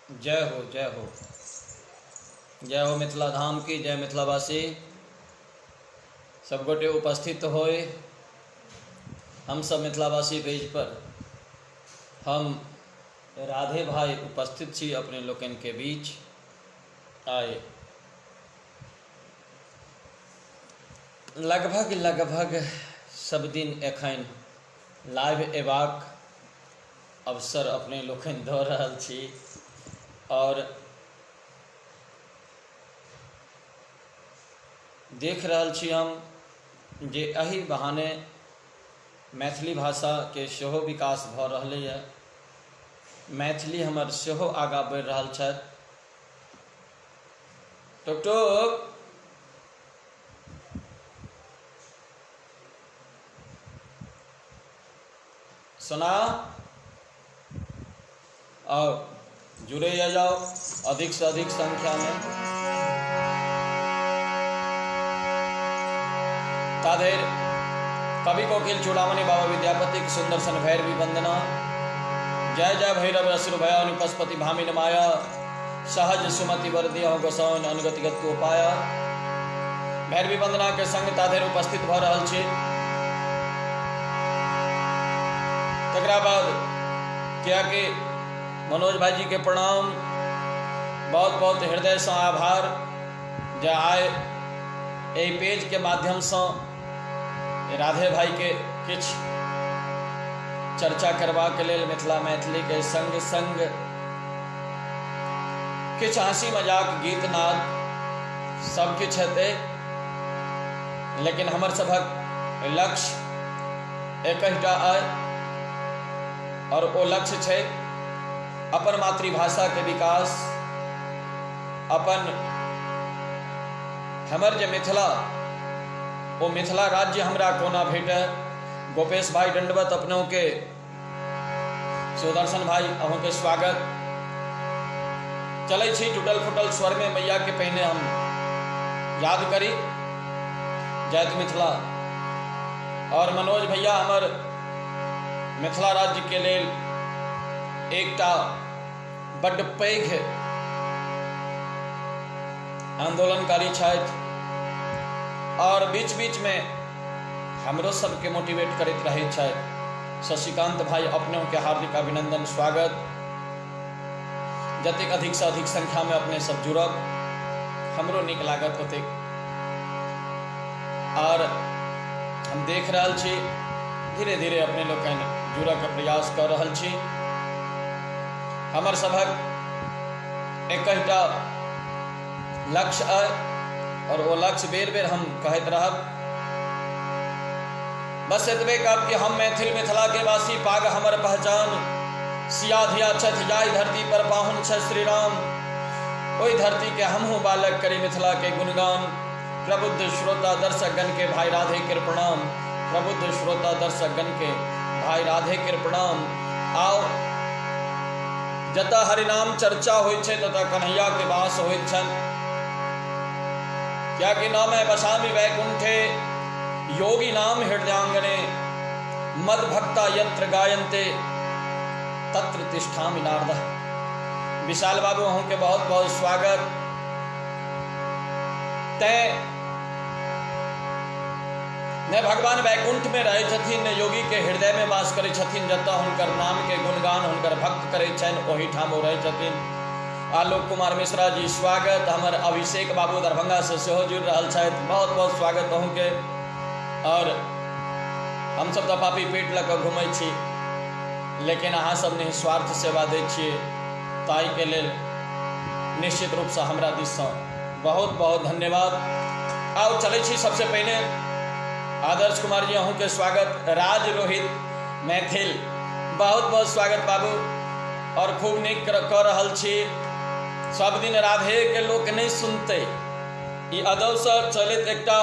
जय हो जय हो जय हो मिथिला धाम की जय। मिथिलावासी सब गोटे उपस्थित होए। हम सब मिथिलावासी पेज पर हम राधे भाई उपस्थित छी अपने लोकन के बीच आए। लगभग सब दिन एखन लाइव एबाक अवसर अपने लोकन दऽ रहल छी और देख रहल छी हम जे एही बहाने मैथिली भाषा के सेहो विकास भऽ रहलैए। मैथिली हमर सेहो आगाँ बढ़ि रहल छथि। टुक टुक सुना और जुड़े जाओ अधिक से अधिक संख्या में। ताधेर कवि कोकिल चूड़ामणि बाबा विद्यापति की सुंदर सन भैरवी वंदना। जय जय भैरव असुर भया निपस्पति भामिन माया सहज सुमति वरदी हो गोसाउन अनुगति गत को पाया। भैरवी वंदना के संग ताधेर उपस्थित भ रहल छी। तकरा बाद क्या कि मनोज भाई जी के प्रणाम, बहुत बहुत हृदय से आभार जे आए एहि पेज के माध्यम से राधे भाई के किछ चर्चा करबा के लेल मिथिला मैथिली के संग संग किछ हंसी मजाक गीत नाद सब किछ हेतै। लेकिन हमर सबक लक्ष्य एकटा अइ और ओ लक्ष्य छै अपन मातृभाषा के विकास, अपन हमर जे मिथिला ओ मिथिला राज्य हमरा कोना भेटे। गोपेश भाई दंडवत अपनों के, सुदर्शन भाई अहों के स्वागत। चलै छी टूटल फुटल स्वर में मैया के पहिने हम याद करी जयत मिथिला। और मनोज भैया हमर मिथिला राज्य के लेल एकटा बड्ड पैघ आंदोलनकारी छथि और बीच बीच में हमरो सबके मोटिवेट करैत रहैत छथि। शशिकांत भाई अपनों के हार्दिक अभिनंदन स्वागत। जतेक अधिक से अधिक संख्या में अपने सब जुड़ब हमरो नीक लागत होते। और हम देख रहल छी धीरे धीरे अपने लोकन जुड़े के प्रयास कर रहल छी। हमर सबक एकटा लक्ष्य है और वो लक्ष्य बेर बेर हम कहते रहब। बस एतबे कहब कि हम मैथिल मिथिला के वासी पाग हमर पहचान सिया धिया छठ जाय धरती पर पाहुन छ श्री राम। ओई धरती के हमहु बालक करी मिथिला के गुणगान। प्रबुद्ध श्रोता दर्शक गण के भाई राधे के प्रणाम। प्रबुद्ध श्रोता दर्शक गण के भाई राधे के प्रणाम। आओ जतऽ हरिनाम चर्चा होइत छै ततऽ कन्हैया के वास होइत छनि। क्या कि नाम है बसामि वैकुंठे योगी नाम हृदयांगने मद भक्ता यत्र गायन्ते तत्र तिष्ठामि नारद। विशाल बाबू अहों के बहुत बहुत स्वागत। तैं ने भगवान वैकुंठ में रहे छथिन, ने योगी के हृदय में वास करे छथिन। जतऽ हुनकर नाम के गुणगान हुनकर भक्त करे छनि ओही ठाम ओ रहे छथिन। आलोक कुमार मिश्रा जी स्वागत। हमर अभिषेक बाबू दरभंगा से सेहो जुड़ रहल छथि, बहुत बहुत स्वागत अहूँ के। और हम सब तो पापी पेट लऽ कऽ घूमै छी लेकिन अहाँ सब निस्वार्थ सेवा दै छियै, ताहि के लेल निश्चित रूप से हमरा दिस से बहुत बहुत धन्यवाद। आओ चलै छी सबसे पहले आदर्श कुमार जी अहूँ के स्वागत। राज रोहित मैथिल बहुत बहुत स्वागत बाबू। और खूब नीक कऽ रहल छी। सब दिन राधे के लोक नहीं सुनते, ई अदब से चलैत एकटा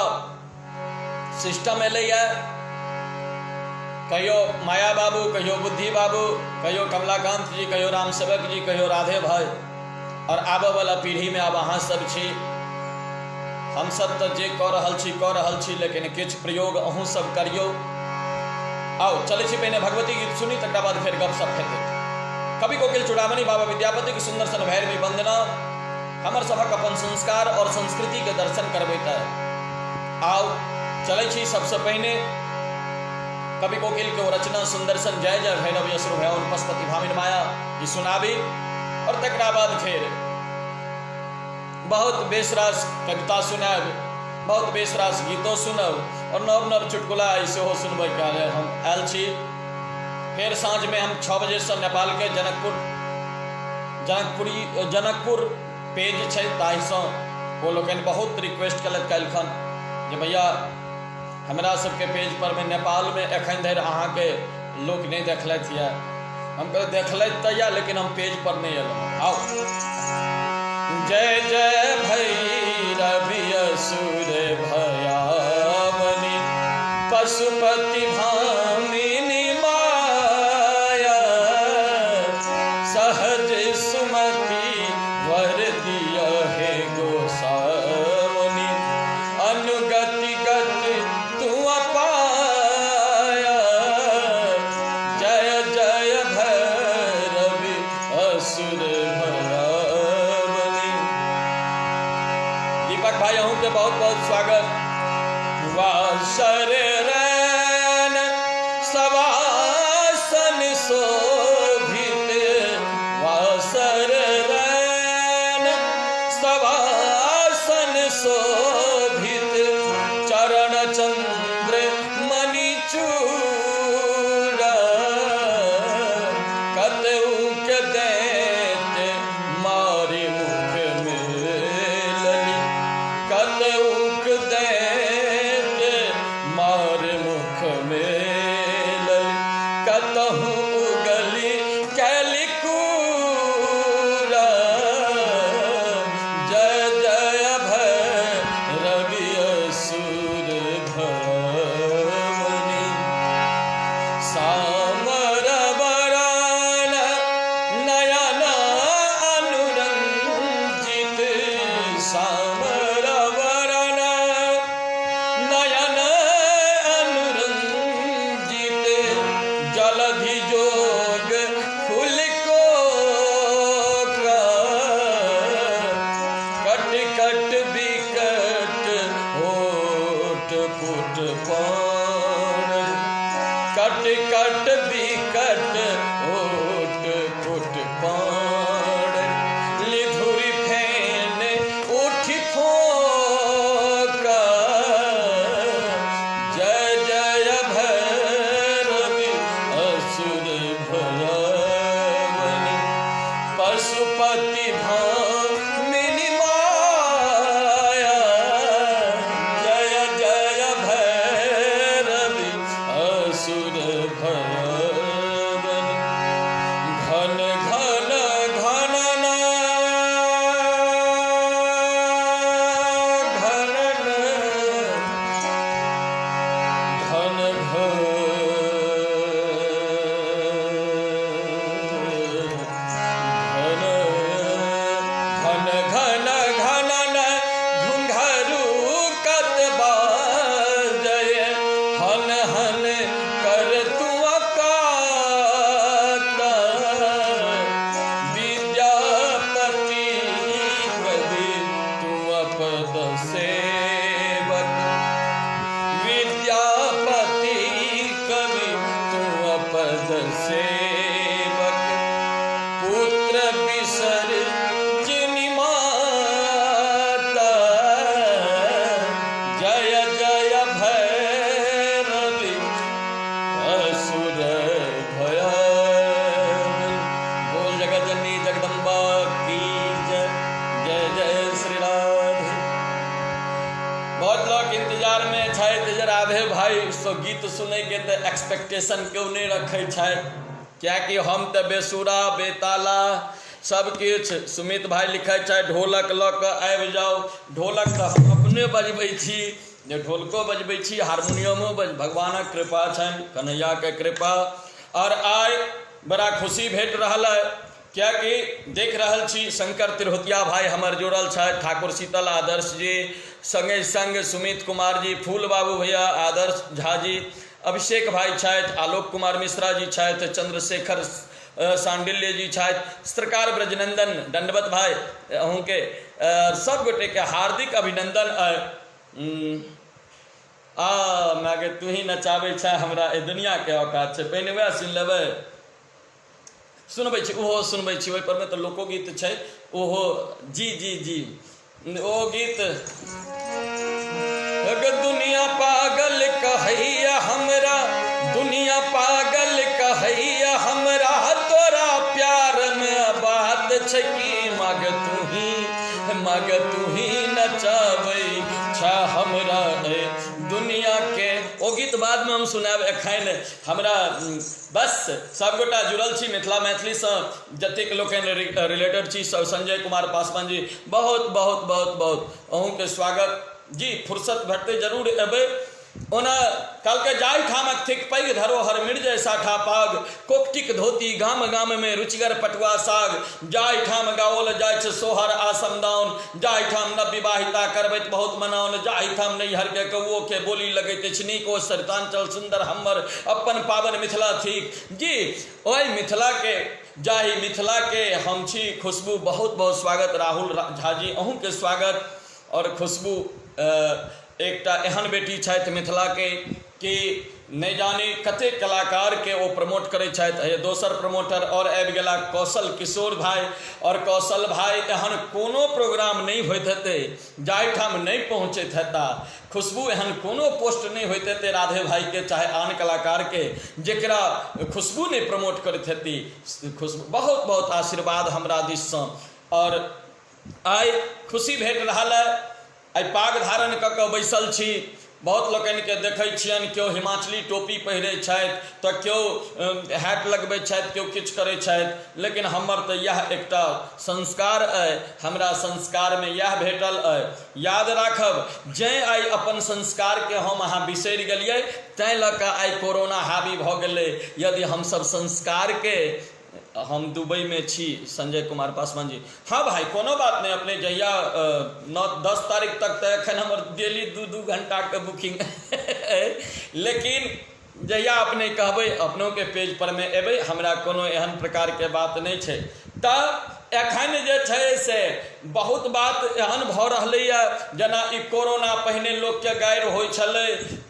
सिस्टम एलैए। कहियो माया बाबू, कहियो बुद्धि बाबू, कहियो कमलाकांत जी, कहियो राम सेवक जी, कहियो राधे भाई। और आबऽ वाला पीढ़ी में अब अहाँ सब छी। हम सब तो जे कऽ रहल छी लेकिन किछ प्रयोग अहूँ सब करियो। आओ चलै छी पहिने भगवती गीत सुनी तकरा बाद फेर गपशप हेतै। कवि कोकिल चूड़ामणि बाबा विद्यापति के सुंदर सन भैरवी वंदना हमर सभक अपन संस्कार और संस्कृति के दर्शन करबेता है। आओ चले छी सबसे पहले कवि कोकिल के रचना सुंदर सन जय जय भैरव यसरु भैरव पशुपति भामिन माया की सुनाबी और तकरा बाद फिर बहुत बेसरास कविता सुनाब, बहुत बेसरास गीतों सुनब और नव नव चुटकुला ऐसे सुनबे के हम आयल छी। फिर साँझ में हम 6 बजे से नेपाल के जनकपुर पेज है ताहिसँ वो लोग बहुत रिक्वेस्ट कलखन जे भैया हमरा सबके पेज पर में नेपाल में एखन धरि अहाँ के लोग नहीं देखलथ है। हम कह देखलथ तैया लेकिन हम पेज पर नहीं एलहुँ। आओ जय जय भैरवी असुर भयावनी पशुपति भामिनी माया सहज सुमति वर दिया है गोसावनी अनुगति गति तू पाया जय जय भैरवी असुर भयावनी। दीपक भाई अहूँ के बहुत बहुत स्वागत। वासर रैन सवासन शोभित वासर रैन सवासन शोभित चरण चंद्र मणि चूड़ा कतऊ के दैत्य मारे मुख में लली कतऊ के दैत्य मारे मुख में लली कतहु उगली कैली कूड़ा जय जय भैरवी असुर भयावनी। सामर वरण नयन अनुरंजित सामर वरण नयन अनुरंजित जलधि जोग फूल को कट कट बिकट होठ पुट पान कट कट बिकट होठ पुट पान लिधुरी फेन उठी फोका जय जय भैरवी असुर भयावनी पशुपति भामिनी माया जय जय भैरवी असुर भयावनी। घन घन घनन घनन घन घन घन घनन घुंघरू कत बाजय हन हन कर तू अकाता विद्यापति कवि तू अपद सेवक विद्यापति कवि तू अपद सेवक पुत्र बिसर जिनि माता जय जय भैरवी असुर भयावनी। बोल जगत जननी जगदम्बा की जय जय जय श्री राधे। बहुत लोग इंतजार में छथि जे राधे भाई सो गीत सुनै के तो एक्सपेक्टेशन क्यों नहीं रखे छथि क्या कि हम तो बेसुरा बेताला सब किछ। सुमित भाई लिखे चाहे ढोलक ल के आबि जाओ ढोलक तो हम अपने बजबै छी जे ढोलको बजबै छी हारमोनियमो भगवानक कृपा छनि कन्हैया के कृपा। और आइ बड़ा खुशी भेट रहा है क्या कि देख रहल छी शंकर तिरहुतिया भाई हमार जुड़ल छथि ठाकुर शीतल आदर्श जी संगे संग सुमित कुमार जी फूल बाबू भैया आदर्श झा जी अभिषेक भाई छथि आलोक कुमार मिश्रा जी छथि चंद्रशेखर सांडिल्य जी छथि, सरकार ब्रजनंदन दंडवत भाई अहूँके सब गोटे के हार्दिक अभिनंदन। मागे तू ही नचाबै छै हमरा ए दुनिया के औकात छै, पहिने वएह सुनि लेबै, सुनबै छी ओहो सुनबै छी, ओहिपर में तो लोकोगीत छै ओहो। जी जी जी ओ गीत, दुनिया पागल कहैया हमरा, दुनिया पागल कहैया हमरा, तोरा प्यार में बात छै कि मग तू ही नचाबै छ हमरा दुनिया के। ओ गीत बाद में हम सुनाब, एखन हमरा बस सबगोटा जुड़ल छी मिथिला मैथिली से, जतेक लोकनि रिलेटेड छी सब। संजय कुमार पासवान जी बहुत बहुत बहुत बहुत अहूँके स्वागत जी। फुर्सत भेटते जरूर एबै। ओना कहलकै जाहि ठामक थिक पैघ धरोहर मिर्जय साठा पाग, कोकटिक धोती गाम गाम में रुचिगर पटुआ साग, जाहि ठाम गाओल जाइ छै सोहर आसम दाउन, जाहि ठाम नव विवाहिता करबैत बहुत मनाउन, जाहि ठाम नैहर के कौओ के बोली लगैत अछि नीक, ओ सरितांचल सुंदर हमर अपन पावन मिथिला थिक। जी ओहि मिथिला के, जाहि मिथिला के हम छी खुशबू, बहुत बहुत स्वागत। राहुल झा जी अहूँके स्वागत। और खुशबू एकटा एहन बेटी छथि मिथिला के कि नहीं जानी कते कलाकार के वो प्रमोट करे छथि। दोसर प्रमोटर और आबि गेला कौशल किशोर भाई, और कौशल भाई एहन कोनो प्रोग्राम नहीं होइत हेतै जाहि ठाम नहीं पहुँचैत हेता। खुशबू एहन कोनो पोस्ट नहीं होइत हेतै राधे भाई के चाहे आन कलाकार के जेकरा खुशबू नहीं प्रमोट करैत हेती। खुशबू बहुत बहुत आशीर्वाद हमरा दिससँ। और आइ खुशी भेट रहल है, आई पाग धारण कऽ कऽ बैसल छी। बहुत लोकनि के देखै छियनि, केओ हिमाचली टोपी पहिरै छथि तऽ केओ हैट लगबै छथि, केओ किछु करै छथि, लेकिन हमर तऽ यह एकटा संस्कार अइ, हमरा संस्कार में यह भेटल अइ। याद राखब, जैँ आइ अपन संस्कार के हम अहाँ बिसरि गेलियै तैँ लऽ कऽ आइ कोरोना हावी भऽ गेलै। यदि हमसब संस्कार के, हम दुबई में छी संजय कुमार पासवान जी, हाँ भाई कोनो बात नहीं, अपने जहिया 9-10 तारीख तक तो एखन हमर डेली 2-2 घंटा के बुकिंग लेकिन जहिया अपने कहबै अपनों के पेज पर में एबै, हमरा कोनो एहन प्रकार के बात नहीं छै। तऽ एखन जे छै से बहुत बात एहन भऽ रहलैए, जेना ई कोरोना पहिने लोक के गारि होइ छलै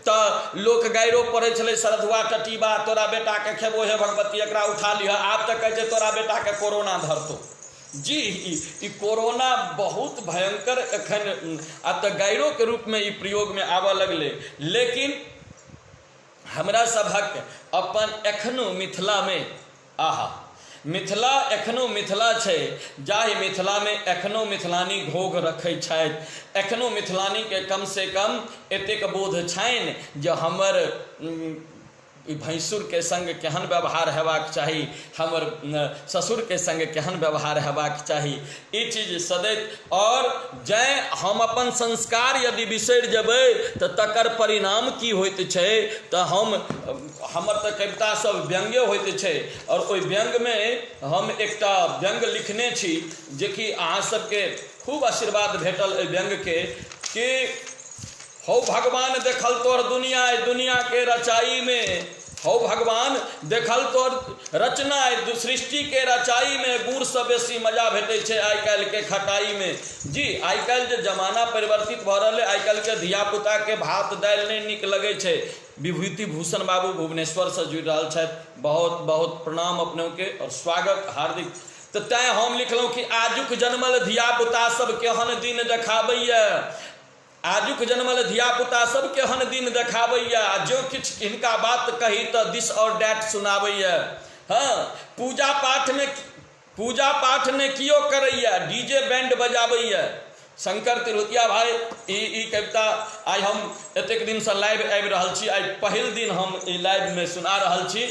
तऽ लोक गाइरो पढ़ै छलै, सरधुआ टटीबा तोरा बेटा के खेबो हे भगवती एकरा उठा लिह। आब तऽ कहै छै तोरा बेटा के कोरोना धरतो। जी ई कोरोना बहुत भयंकर एखन आब तऽ गाइरो के रूप में ई प्रयोग में आबऽ लगलै। लेकिन हमरा सभक अपन एखनो मिथिला में, आहा मिथिला एखनो मिथिला छै, जाहि मिथिला में एखनो मिथिलानी घोघ रखै छथि, एखनो मिथिलानी के कम से कम एतेक बोध छनि जे हमर भैंसुर के संग केहन व्यवहार हेबाक चाही, हमर ससुर के संग केहन व्यवहार हेबाक चाही, ई चीज सदैव। और जैँ हम अपन संस्कार यदि बिसरि जेबै तऽ तकर परिणाम की होइत छै, तऽ हमर तऽ कविता सब व्यंग्य होइत छै। और ओहि व्यंग में हम एकटा व्यंग लिखने छी जेकि अहाँ सबके खूब आशीर्वाद भेटल एहि व्यंग के, कि हौ भगवान देखल तोर दुनिया, दुनिया के रचाई में, हौ भगवान देखल तोर रचना, सृष्टि के रचाई में, गुड़ से बेसी मजा भेटै छै आइ काल्हि के खटाई में। जी आइ काल्हि जे जमाना परिवर्तित भऽ रहल है, आइ काल्हि के धियापुता के भात दालि नहीं नीक लगै छै। विभूति भूषण बाबू भुवनेश्वर से जुड़ि रहल छथि, बहुत बहुत प्रणाम अपनों के और स्वागत हार्दिक। तो तैँ हम लिखलहुँ कि आजुक जन्मल धियापुता सब केहन दिन देखाबैया, आजुक जन्मल धियापुता सब केहन दिन देखाबैया, जो किछु हिनका बात कही तऽ दिस और डैट सुनाबैया। हाँ पूजा पाठ ने कियो करैया, डीजे बैंड बजाबैया। शंकर तिरुतिया भाई ई कविता आइ हम एतेक दिन से लाइव आबि रहल छी, आइ पहिल दिन हम ई लाइव में सुना रहल छी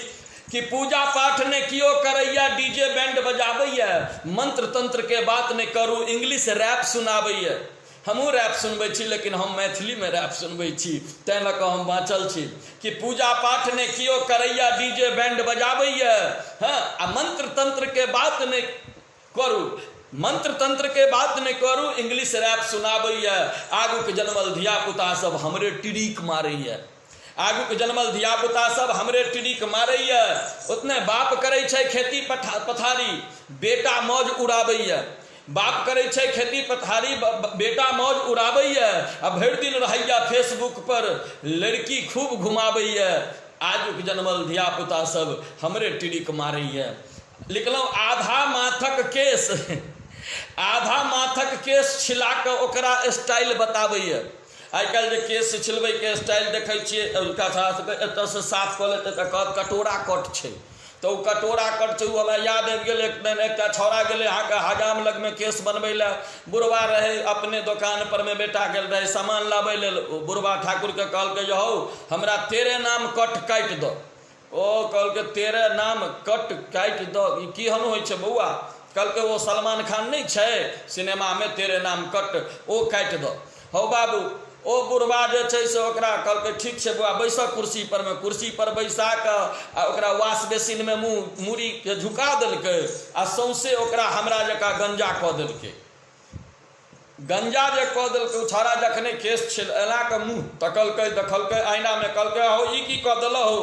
कि पूजा पाठ ने कियो करैया, डीजे बैंड बजाबैया, मंत्र तंत्र के बात ने करू, इंग्लिश रैप सुनाबैया। हमहूँ रैप सुनबै छी, लेकिन हम मैथिली में रैप सुनबै छी, तैँ लऽ कऽ हम बाँचल छी कि पूजा पाठ ने कियो करैया, डीजे बैंड बजाबैया। हाँ आ मंत्र तंत्र के बात नहीं करू, मंत्र तंत्र के बात नहीं करू, इंग्लिश रैप सुनाबैया। आगूक जन्मल धियापुता सब हमरे टिरीक मारैया। आगू के जन्मल धियापुता सब हमरे टिड़िक मारैया, उतने बाप करे छे खेती पथारी, बेटा मौज उड़ाबैया। बाप करे छे खेती पथारी, बेटा मौज उड़ाबैया, आ भरि दिन रहैया फेसबुक पर लड़की खूब घुमाबैया। आगू के जन्मल धियापुता सब हमरे टिड़िक मारैया। लिखलहुँ आधा माथक केस आधा माथक केस छिला के ओकरा स्टाइल बताबैया। आइ काल्हि जे केस छिलबैके स्टाइल देखै छियै, उनका एतऽसँ साफ कऽ लेतै तऽ कहत कटोरा कट छै, तऽ ओ कटोरा कट छै। ओ हमरा याद आबि गेल, एक दिन एकटा छौड़ा गेलै अहाँके हजाम लगमे केस बनबै लए। बुढ़वा रहै अपने दोकान पर में, बेटा गेल रहै सामान लाबै लेल। ओ बुढ़वा ठाकुरके कहलकै जे हौ हमरा तेरे नाम कट काटि दऽ। ओ कहलकै तेरे नाम कट काटि दऽ, ई की हन होइ छै बौआ? कहलकै ओ सलमान खान नहीं छै सिनेमा में, तेरे नाम कट, ओ काटि दऽ। हौ बाबू, ओ बुढ़वा जे छै से ओकरा कहलकै ठीक छै बौआ बैसऽ कुर्सी पर में। कुर्सी पर बैसा कऽ आ ओकरा वाश बेसिन में मुँह मूड़ी के झुका देलकै आ सौंसे ओकरा हमरा जकाँ गंजा कऽ देलकै। गंजा जे कऽ देलकै, ओ छौड़ा जखने केस छिला के मुँह तकलकै, देखलकै आईना में, कहलकै हौ ई की कऽ देलह हो?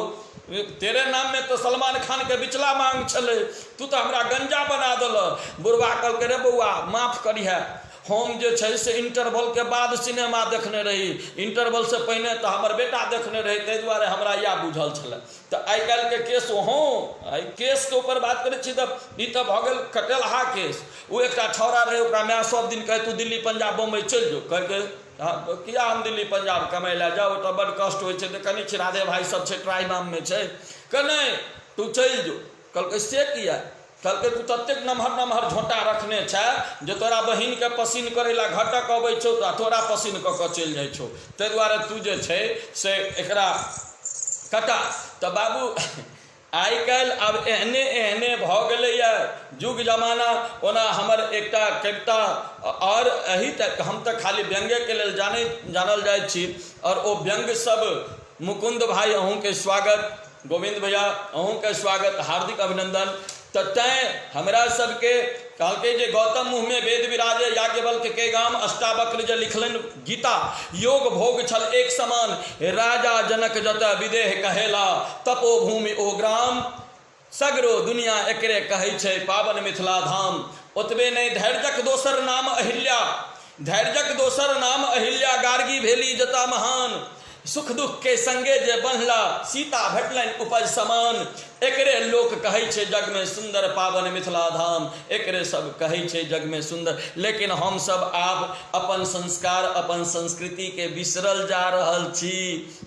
तेरे नाम में तो सलमान खान के बिचला मांग छलै, तू तो हमरा गंजा बना देलह। बुढ़वा कहलकै रे बौआ माफ करिहे, हम जे छै से इंटरवल के बाद सिनेमा देखने रही, इंटरवल से पहले तो हमर बेटा देखने रही, ताहि दुआरे हमरा या बुझल छलै। तो आइ काल्हि के केस हँ, आइ केस के ऊपर बात करै छी तऽ ई तऽ भऽ गेल कटेलहा केस। ओ एकटा छौड़ा रहै, ओकरा माय सब दिन कहै तू दिल्ली पंजाब बम्बई चलि जो। कहलकै किया हम दिल्ली पंजाब कमाइ लए जाउ, तऽ बड्ड कष्ट होइ छै, देखै छी राधे भाई सब छै ट्राइबाम में छै। कह नहीं तू चलि जो। कहलकै से किया? कहलकै तू ततेक नमहर नमहर झोंटा रखने छै जे तोरा बहिन के पसीन करे ला घटक अबै छौ तऽ तोरा पसीन कऽ कऽ चलि जाइ छौ, ताहि दुआरे तू जे छै से एकरा कटा। तऽ बाबू आइ काल्हि आब एहने एहने भऽ गेलैया युग जमाना। ओना हमर एकटा कविता, और एही तक हम तऽ खाली व्यंग्यके लेल जानल जाइ छी, और ओ व्यंग्य सब मुकुंद भाई अहूँके स्वागत, गोविंद भैया अहूँके स्वागत, हार्दिक अभिनंदन। तो तैं हमरा सबके कहलकै जे गौतम मुँह में वेद विराजे, याज्ञवल्क्य के गाम, अष्टावक्र जे लिखलनि गीता, योग भोग छल एक समान, राजा जनक जतऽ विदेह कहेला, तपो भूमि ओ ग्राम, सगरो दुनिया एकरे कहै छै पावन मिथिला धाम। ओतबे नहीं धैर्यक दोसर नाम अहिल्या, धैर्यक दोसर नाम अहिल्या, गार्गी भेली जता महान, सुख दुख के संगे जे बन्हला, सीता भेटलनि उपज समान, एकरे लोक कहै छै जग में सुंदर पावन मिथिला धाम, एकरे सब कहै छै जग में सुंदर। लेकिन हम सब आब अपन संस्कार अपन संस्कृति के बिसरल जा रहल छी।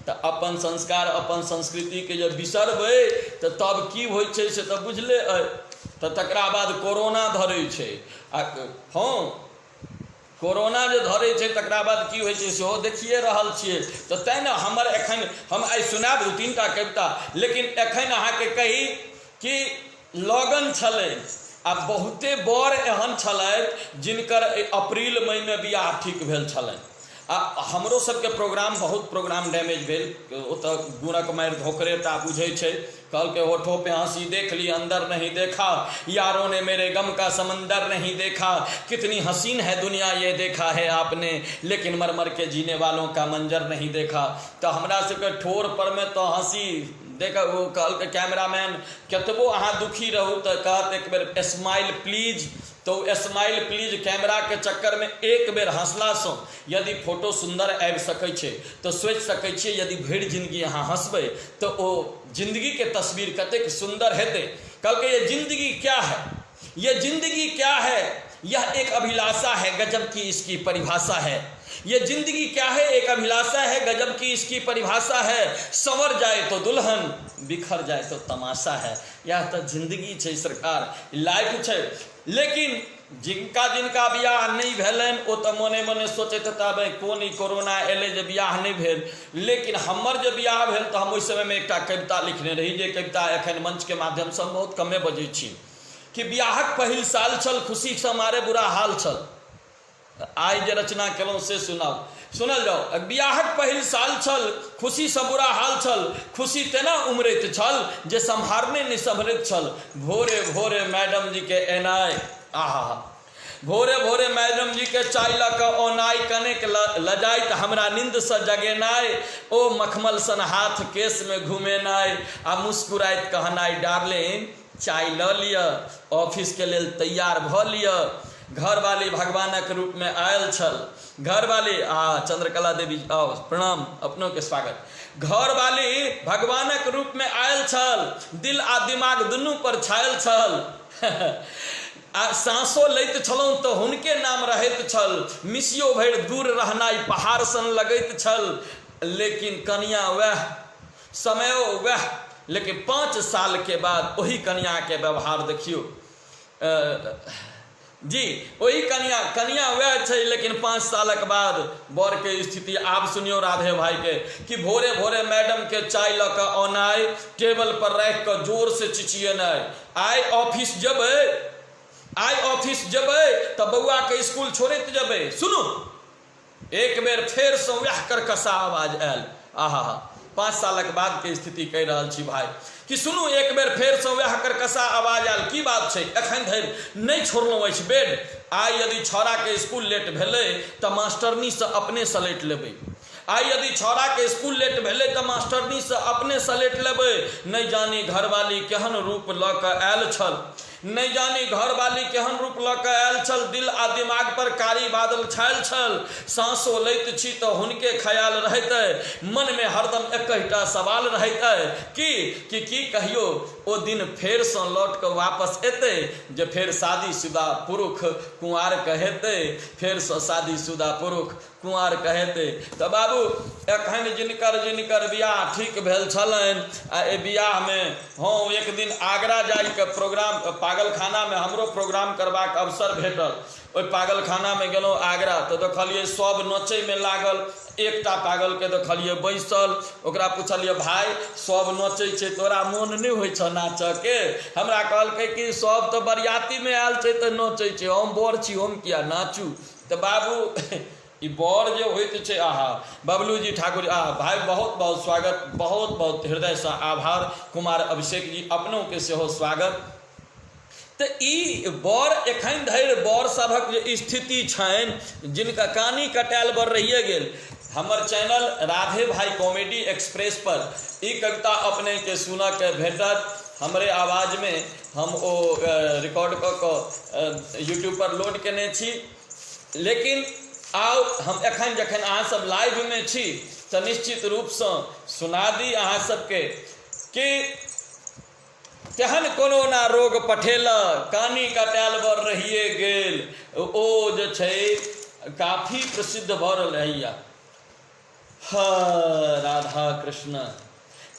तऽ अपन संस्कार अपन संस्कृति के जे बिसरबै तऽ तब की होइ छै से तऽ बुझले अइ। तऽ तकरा बाद कोरोना धरै छै, आ हँ कोरोना जे धरै छै तकरा बाद की होइ छै सेहो देखिए रहल छियै। तऽ तैँ ने हमर एखन हम आइ सुनायब 2-3 टा कविता, लेकिन एखन अहाँके कही कि लगन छलै, आ बहुते बर एहन छलथि जिनकर अप्रैल मई में बियाह ठीक भेल छलनि। आ हमरो सबके प्रोग्राम बहुत प्रोग्राम डैमेज भेल, ओतऽ गुणक मारि धोकरे टा बुझै छै। कहलके होठों पे हंसी देख ली अंदर नहीं देखा, यारों ने मेरे गम का समंदर नहीं देखा, कितनी हसीन है दुनिया ये देखा है आपने, लेकिन मर मर के जीने वालों का मंजर नहीं देखा। तो हमरा सबके ठोर पर में तो हंसी देख, वो कहलके कैमरामैन कतबो अहाँ दुखी रहू तो कहत एक बेर स्माइल प्लीज। तो स्माइल प्लीज कैमरा के चक्कर में एक बेर हंसलासँ यदि फोटो सुंदर आबि सकै छै तऽ सोचि सकै छियै यदि भरि जिंदगी अहाँ हंसबै तऽ ओ जिंदगी के तस्वीर कतेक सुंदर हेतै। कहलकै ये जिंदगी क्या है, ये जिंदगी क्या है, यह एक अभिलाषा है गजब की इसकी परिभाषा है, ये जिंदगी क्या है एक अभिलाषा है गजब की इसकी परिभाषा है, संवर जाए तो दुल्हन बिखर जाए तो तमाशा है। यह तो जिंदगी छै सरकार, लाइफ छै। लेकिन जिनका जिनका बियाह नहीं भेलनि ओ तऽ मने मने सोचैत हेताबै कोन ई कोरोना एलै जे बियाह नहीं भेल। लेकिन हमर जे बियाह भेल तऽ हम ओहि समयमे एकटा कविता लिखने रही, जे कविता एखन मंच के माध्यम से बहुत कमे बजै छी, कि बियाहक पहिल साल छल खुशी से मारे बुरा हाल छल। आइ जे रचना केलहुँ से सुनल जाओ। बियाहक पहिल साल छल खुशी से बुरा हाल छल, खुशी तेना उमरैत छल जे सम्हारने नहि सम्हरैत छल, भोरे भोरे मैडम जी के एनाइ, आहा भोरे भोरे मैडम जी के चाय लऽ कऽ ओनाइ कनेक लजाइत हमरा नींद से जगेनाइ, ओ मखमल सन हाथ केस में घुमेनाइ आ मुस्कुराइत कहनाइ डार्लिंग चाय लऽ लिअ, ऑफिस के लेल तैयार भऽ लिअ। घरवाली भगवानक रूप में आयल छल। घरवाली चंद्रकला देवी प्रणाम, अपनों के स्वागत। घरवाली भगवानक रूप में आयल छल, दिल आ दिमाग दुनू पर छायल छल। आ सांसो लैत छलहुँ तऽ हुनके नाम रहैत छल, मिसियो भरि दूर रहनाइ पहाड़ सन लगैत छल। लेकिन कनिया वह, समयो वह, लेकिन 5 साल के बाद वही कन्या के व्यवहार देखियो जी, वही कन्या वह छै, लेकिन 5 सालक बाद बर के स्थिति आब सुनियो राधे भाई के, कि भोरे भोरे मैडम के चाय लऽ कऽ औनाइ, टेबल पर रख कऽ जोर से चिचिएनाइ, आइ ऑफिस जेबै तऽ बौआ के स्कूल छोड़ैत जेबै। सुनू, एक बेर फेर से वह करकसा आवाज आयल। आहा, 5 सालक बाद के स्थिति कहि रहल छी भाई, कि सुनू, एक बेर फेर से वह करकसा आवाज आयल। की बात छै, एखन धरि नहीं छोड़लहुँ अछि बेड। आइ यदि छौड़ा के स्कूल लेट भेलै तऽ मास्टरनी से अपने सलैट लेबै। आइ यदि छौड़ा के स्कूल लेट भेलै तऽ मास्टरनी से अपने सलैट लेबै। नहीं जानी घरवाली केहन रूप लऽ कऽ आयल छल, नहीं जानी घरवाली केहन रूप लऽ कऽ आयल छल। दिल आ दिमाग पर कारी बादल छायल छल। सांसो लैत छी तऽ हुनके ख्याल रहैत, मन में हरदम एकटा सवाल रहैत कि कहियो ओ दिन फेर से लौट कऽ वापस एतै, जे फेर शादीशुदा पुरुष कुंवार कहेतै, फेर से शादीशुदा पुरुष कुंवार कहेतै। तऽ बाबू एखन जिनकर बियाह ठीक भेल छलनि, आ ए बियाह में हम एक दिन आगरा जाई के प्रोग्राम, पागलखाना में हमरो प्रोग्राम करबाक अवसर भेटल। ओहि पागलखाना में गेलहुँ आगरा, तऽ देखलिए सब नचै में लागल। एकटा पागल के देखलिए बैसल, ओकरा पूछलिए भाई सब नचै छै, तोरा मोन नहीं होइ छ नाचऽ के? हमरा कहलकै कि सब तो बरियाती में आयल छै तऽ नचै छै, हम बर छी, हम किया नाचू? तऽ बाबू ई बर जे होइत छै, आहा बबलू जी ठाकुर, भाई बहुत बहुत स्वागत, बहुत बहुत हृदय से आभार। कुमार अभिषेक जी अपनों के सेहो स्वागत। तो ई बर एखन धरि बर सभक जे स्थिति छनि, जिनका कानी कटायल बर रहिए गेल। हमर चैनल राधे भाई कॉमेडी एक्सप्रेस पर ई कविता अपने के सुनऽ के भेटत, हमरे आवाज में हम ओ रिकॉर्ड कऽ कऽ यूट्यूब पर लोड केने छी। लेकिन आउ हम एखन जखन अहाँ सब लाइव में छी तऽ निश्चित रूप से सुना दी अहाँ सबके कि तेहन कोनो ना रोग पठेल, कानी कटायल बर रहिए गेल। ओ जे छै काफी प्रसिद्ध भऽ रहल है। राधा कृष्ण,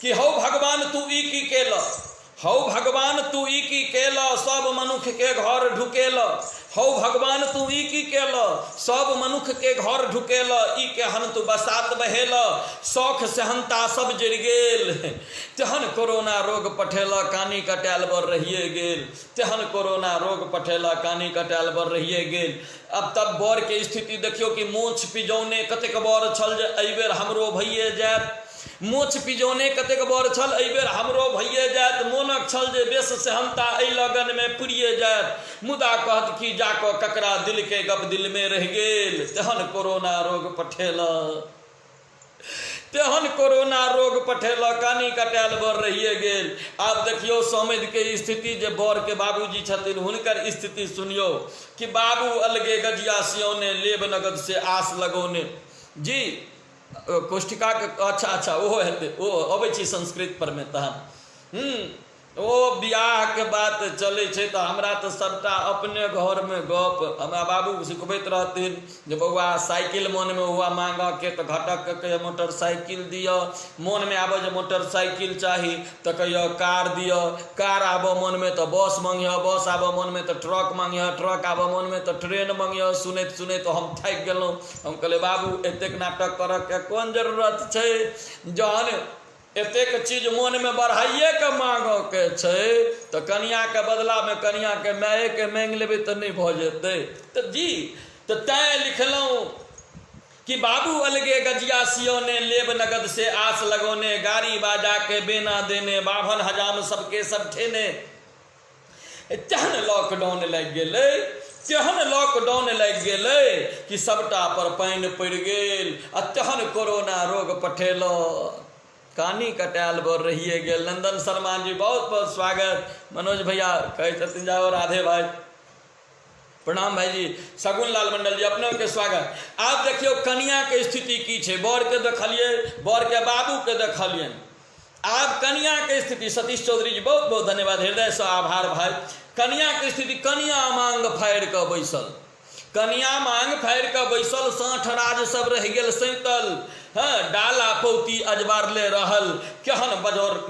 कि हौ भगवान तू ई की केल, हौ भगवान तू ई की केल, सब मनुख के घर ढुकेल। हौ भगवान तू ई की केल, सब मनुख के घर ढुकेल। ई केहन तू बसात बहेल, शौख सेहनता सब जरि गेल। तेहन कोरोना रोग पठेल, कानी कटायल बर रहिए गेल। तेहन कोरोना रोग पठेल, कानी कटायल बर रहिए गेल। अब तब बर के स्थिति देखियो कि मोछ पिजौने कतेक बर छल जे एहि बेर हमरो भइए जायत। मोछ पिजौने कतेक बर छल, एहि बेर हमरो भइए जायत। मोनक छल जे बेस सेहनता एहि लगन में पुरिए जायत। मुदा कहत कि जाकऽ ककरा दिल के गप दिल में रह गेल। तेहन कोरोना रोग पठेल, तेहन कोरोना रोग पठेल, कानी कटायल बर रहिए गेल। आब देखियो समधि के स्थिति जे बर के बाबूजी छथिन, हुनकर स्थिति सुनियो कि बाबू अलगे गजिया सियौने, लेब नगद से आस लगौने। जी कोष्ठिका के अच्छा ओहो हेतै, ओ अबै छी संस्कृत पर में तहन ओ बियाह के बात चलै छै तऽ हमरा तऽ सबटा अपने घर में गप हमरा बाबू सिखबैत रहथिन जे बौआ साइकिल मन में हुआ मांगा के तऽ घटक के मोटरसाइकिल दिअ, मन में आबो जे मोटरसाइकिल चाही तऽ कहियो कार दिअ, कार आबो मन में तऽ बस मांगिह, बस आबो मन में तऽ ट्रक मांगिह, ट्रक आबो मन में तऽ ट्रेन मांगिह। सुनैत सुनैत हम थाकि गेलहुँ। हम कहलिए बाबू एतेक नाटक करऽ के कोन जरूरत छै, जहन एतेक चीज मन में बढ़ाइए के मांगो के छै तऽ कनिया के बदला में कनिया के माये के मांग लेबै तऽ नहीं भऽ जेतै। तऽ जी तऽ तैं लिखलहुँ कि बाबू अलगे गजिया सियोने, लेब नगद से आस लगौने। गाड़ी बाजा के बेना देने, बाभन हजाम सबके सब ठेने। तेहन लॉकडाउन लग गेलै तेहन लॉकडाउन लग गेलै कि सबटा पर पानि पड़ि गेल आ तेहन कोरोना रोग पठेलो, कानी कटायल बर रहिए गेल। नंदन शर्मा जी बहुत बहुत स्वागत। मनोज भैया कहै छथिन जाओ राधे भाई, प्रणाम भाई जी। शगुन लाल मंडल जी अपने के स्वागत। आप देखियो कन्या के स्थिति की छै, बर के देखलिए, बर के बाबू के देखलिए, आब कन्या के स्थिति। सतीश चौधरी जी बहुत बहुत धन्यवाद, हृदय से आभार भाई। कन्या के स्थिति, कन्या मांग फाड़ि कऽ बैसल, कन्या मांग फाड़ि कऽ बैसल, 60 राज सब रह गेल सैतल। हाँ, डाला पौती अजबारले रहल, केहन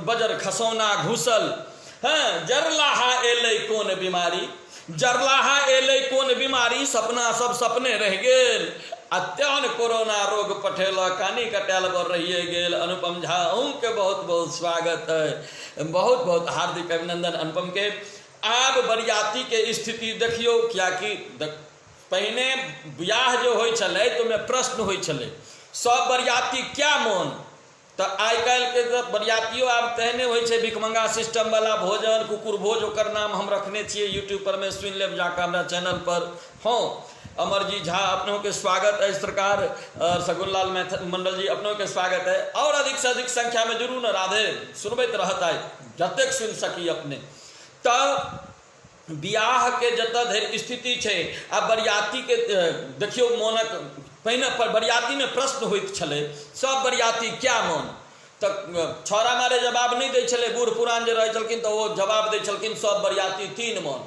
बजर खसौना घुसल। हाँ, जरलाहा एलै कोन बीमारी, जरलाहा एलै कोन बीमारी, सपना सब सपने रह गेल। अत्यंत कोरोना रोग पठेल, कानी कटायल बर रहिए गेल। अनुपम झा के बहुत बहुत स्वागत है, बहुत बहुत हार्दिक अभिनंदन अनुपम के। आब बरियाती के स्थिति देखियो, क्या कि पहिने बियाह जो होइ छलै तो में प्रश्न होइ छलै सब बरियाती क्या मोन, तो आइ काल्हि के तो बरियातियों आब तेहने होइ छै, भिखमंगा सिस्टम वाला भोजन, कुकुर भोज ओकर नाम हम रखने छियै, यूट्यूब पर में सुनि लेब जाकर हमरा चैनल पर। हाँ, अमरजी झा अपनों के स्वागत है इस प्रकार, और शगुनलाल मंडल जी अपनों के स्वागत है। और अधिक से अधिक संख्या में जरूर न राधे सुनबैत रहता है, जतेक सुन सकी अपने। तब बियाह के जतऽ धरि स्थिति छै, आ बरियाती के देखियो मोनक पहिने पर बरियाती में प्रश्न होइत छलै, सब बरियाती क्या मोन, तऽ छौड़ा मारे जवाब नहीं दै छलै, बूढ़ पुरान जे रहै छलखिन तऽ ओ जवाब दै छलखिन सब बरियाती 3 मन।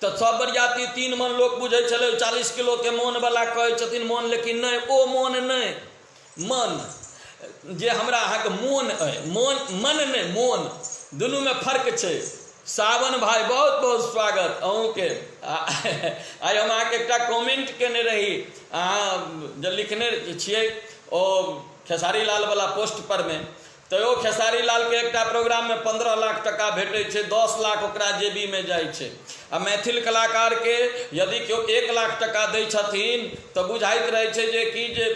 तऽ सब बरियाती 3 मन लोक बुझै छलै, 40 किलो के मोन वाला कहै छथिन मोन, लेकिन नहीं, ओ मोन नहीं, मन जे हमरा अहाँके मोन अइ, मोन मन नहीं मोन, दुनू में फर्क छै। सावन भाई बहुत बहुत स्वागत अहूँके। आइ हम अहाँके एकटा कमेंट केने रही, अहाँ जे लिखने छियै ओ खेसारी लाल वाला पोस्ट पर में, तो ओ खेसारी लाल के एकटा प्रोग्राम में 15 लाख टका भेटै छै, 10 लाख ओकरा जेबी में जाइ छै। आ मैथिल कलाकार के यदि केओ 1 लाख टका दै छथिन तऽ बुझाइत रहै छै जे कि जे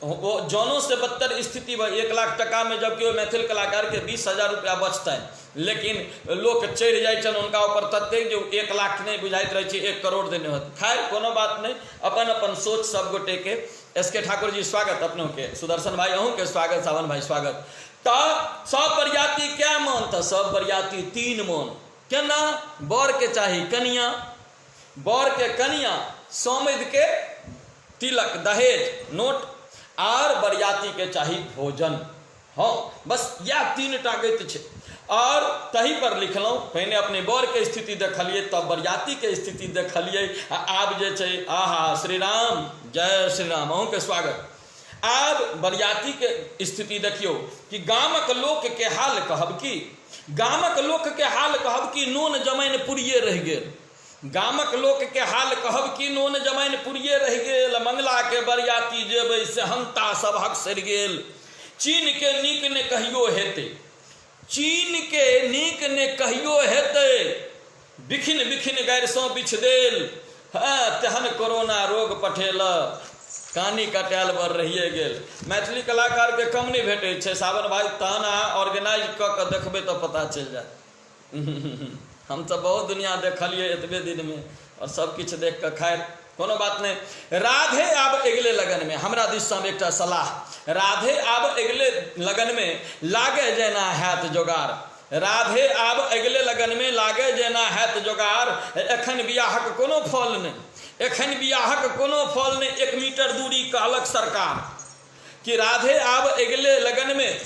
वो जनों से बदतर स्थिति भऽ 1 लाख टका में, जबकि मैथिल कलाकार के 20,000 रुपया बचतनि, लेकिन लोक चढ़ि जाइ छनि हुनका ऊपर ततेक जे 1 लाख नहीं बुझाइत रहै छै 1 करोड़ देने होत। खैर कोनो बात नहीं, अपन अपन सोच सब गोटे के। एस के ठाकुर जी स्वागत अपनों के, सुदर्शन भाई अहूँ के स्वागत, सावन भाई स्वागत। तो सब बरियाती क्या मन, तो सब बरियाती 3 मन। केना, बर के चाही कनिया, बर के कनिया, सोमद के तिलक दहेज नोट, और बरियाती के चाही भोजन। हाँ, बस यह 3 टा गति छै। और तही पर लिखलहुँ, पहिने अपने बर के स्थिति देखलिए, तब बरियाती के स्थिति देखलिए, आब जे छै, आहा श्री राम, जय श्री राम, अहूँ के स्वागत। आब बरियाती के स्थिति देखियो कि गामक लोक के हाल कहब की, गामक लोक के हाल कहब की नोन जमाइन पुरिये रह गेल, गामक लोक के हाल कहब की नोन जमाइन पुरिये रह गेल। मंगला के बरियाती जेबै सेहनता सभक सरि गेल, चीन के नीक ने कहियो हेतै, चीन के नीक ने कहियो हेतै, बिखिन बिखिन गैरसों बिछ देल। हाँ, तेहन कोरोना रोग पठेल, कानी कटायल बर रहिए गेल। मैथिली कलाकार के कम नहीं भेटै छै, सावन भाई तहन अहाँ ऑर्गेनाइज कऽ के देखबै तो पता चल जाए। हम तो बहुत दुनिया देखलिए एतबे दिन में, और सब किछ देख के, खैर कोनो बात नहीं। राधे आब अगले लगन में हमरा दिस से एकटा सलाह, राधे आब अगले लगन में लागे जेना हैत जोगार, राधे आब अगले लगन में लागे जेना हैत जोगार। एखन बियाहक कोनो फल नहीं, एखन बियाहक कोनो फल नहीं, 1 मीटर दूरी कहलक सरकार कि राधे आब अगले लगन में,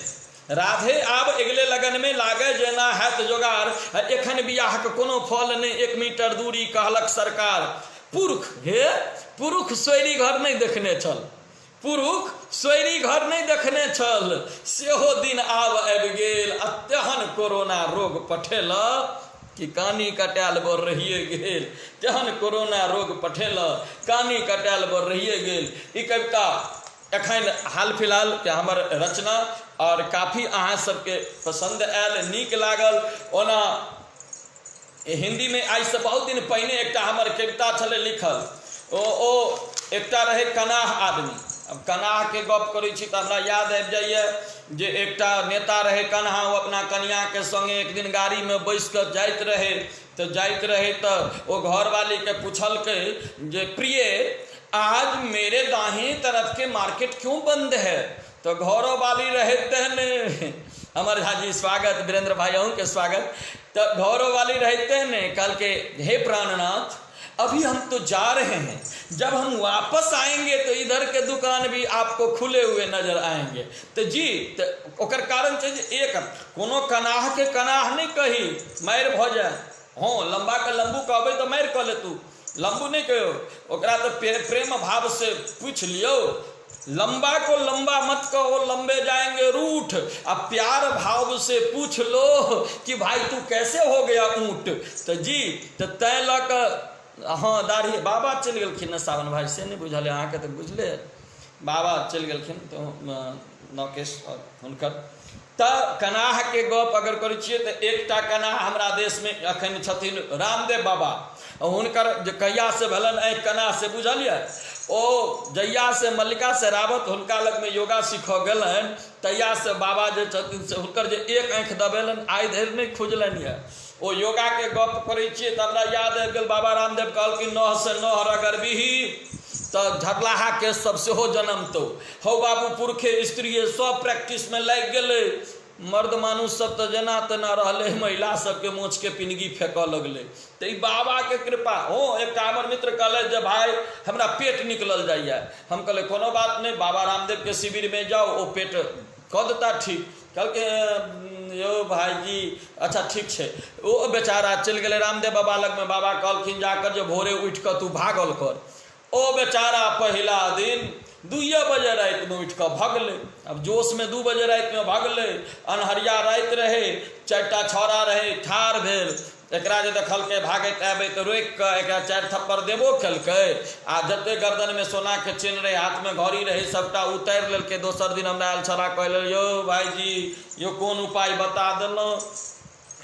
राधे आब अगले लगन में लागे जेना हैत जोगार। एखन बियाहक कोनो फल नहीं, 1 मीटर दूरी कहलक सरकार। पुरुष हे पुरुष सोयरी घर नहीं देखने छल, पुरुष सोयरी घर नहीं देखने छल, सेहो दिन आब आबि गेल। तेहन कोरोना रोग पठेल कि कानी कटायल बर रहिए गेल, तेहन कोरोना रोग पठेल, कानी कटायल बर रहिए गेल। ई कविता एखन हाल फिलहाल के हमर रचना, और काफ़ी अहाँ सबके पसंद आयल, नीक लागल। ओना हिंदी में आज से बहुत दिन पहिने एकटा हमर कविता छलै लिखल, ओ एकटा रहे कनाह आदमी। अब कनाह के गप करै छी तऽ हमरा याद आबि जाइए जे एकटा नेता रहे कन्हा, ओ अपना कनिया के संगे एक दिन गाड़ी में बैस कऽ जाइत रहे, तो जाइत रहे तो वो घर वाली के पूछल के जे प्रिय आज मेरे दाहिनी तरफ के मार्केट क्यों बंद है? तो घरों वाली रहते हैं अमर झा जी स्वागत, वीरेंद्र भाइयों के स्वागत। तो घरों वाली रहते हैं कल के हे प्राणनाथ अभी हम तो जा रहे हैं, जब हम वापस आएंगे तो इधर के दुकान भी आपको खुले हुए नजर आएंगे। तो जी तो ओकर कारण चाहिए एक कोनो कनाह के कनाह नहीं कही मार भ जाए। हाँ लंबा के लंबू कहबे तो मार कह ले, तू लंबू नहीं कहो ओकरा तो प्रेम भाव से पूछ लियो। लंबा को लंबा मत कहो, लंबे जाएंगे रूठ। अब प्यार भाव से पूछ लो कि भाई तू कैसे हो गया ऊँट। तो जी तो तय लक हाँ दाढ़ी बाबा चल गलखिन न सावन भाई से नहीं बुझल अहाँ के तो बुझले बाबा चल गलखिन तो नौकेश और हुनकर त कनाह के गप अगर करै छियै तो एकटा कनाह हमरा देश में अखन छथिन रामदेव बाबा। हुनकर जे कहिया से भेलन आँखि कनाह से बुझलियै ओ जहिया से मल्लिका शेरावत हुनका लग में योगा सीख गेलन तहिया से बाबा जे छथिन से हुनकर जे एक आँखि दबेलन आइ धरि नहीं खुजलनि है। ओ योगा के गप करै छियै तो हमरा याद आबि गेल बाबा रामदेव कहलखिन नह से नहर अगर बिही तो झटलाहा के सब सेहो जन्म तो हो बाबू पुरखे स्त्री सब प्रैक्टिस में लग गए। मर्द मानुष सब तो जना तना रहले, महिला सबके मोछ के पिनगी फेंक लगले। तो बाबा के कृपा हो। एक हमर मित्र कहले जब भाई हमरा पेट निकलल जाइए, हम कहले कोनो बात नहीं बाबा रामदेव के शिविर में जाओ वो पेट कह देता ठीक। कल के यो भाई जी अच्छा ठीक है। वो बेचारा चल गए रामदेव बाबा लग में। बाबा कहलखिन जाकर जो भोरे उठ कर तू भागल कर। ओ बेचारा पहला दिन 2 बजे रात में उठ कर भगले। अब जोश में 2 बजे रात में भगले, अनहरिया रात रहे, 4टा छौड़ा रहे ठार भेल। एकरा जे देखल के भागत आबे तो रोक के एकरा 4 थप्पड़ देबो खेलकै आ जते गर्दन में सोना के चेन रहे हाथ में घड़ी रहे सबटा उतार लेलकै। दोसर दिन हमरा आयल छौड़ा कहले यो भाईजी यो कौन उपाय बता देलौ,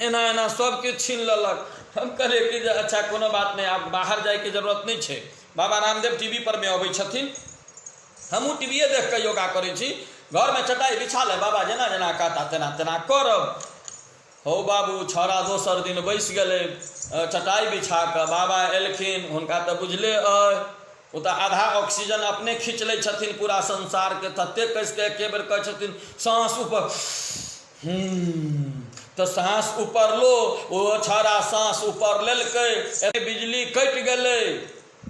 एना एना सब के छीन लेलक। हम कहले कि अच्छा कोनो बात नहीं, आप बाहर जाए के जरूरत नहीं है। बाबा रामदेव टीवी पर में अबै छथिन, हमहूँ टीवीए देख के योगा करै छी। घर में चटाई बिछा ले बाबा जेना जेना कहता तेना तेना करब। हो बाबू छौड़ा दोसर दिन बैस गए चटाई बिछा के। बाबा एलखिन हुनका तो बुझले वो तो आधा ऑक्सीजन अपने खींच ले छथिन पूरा संसार के। तते कस के एके बेर कह छथिन सांस ऊपर तो सांस ऊपर लो। वो छौड़ा सांस ऊपर लेलकै, बिजली कटि गेलै।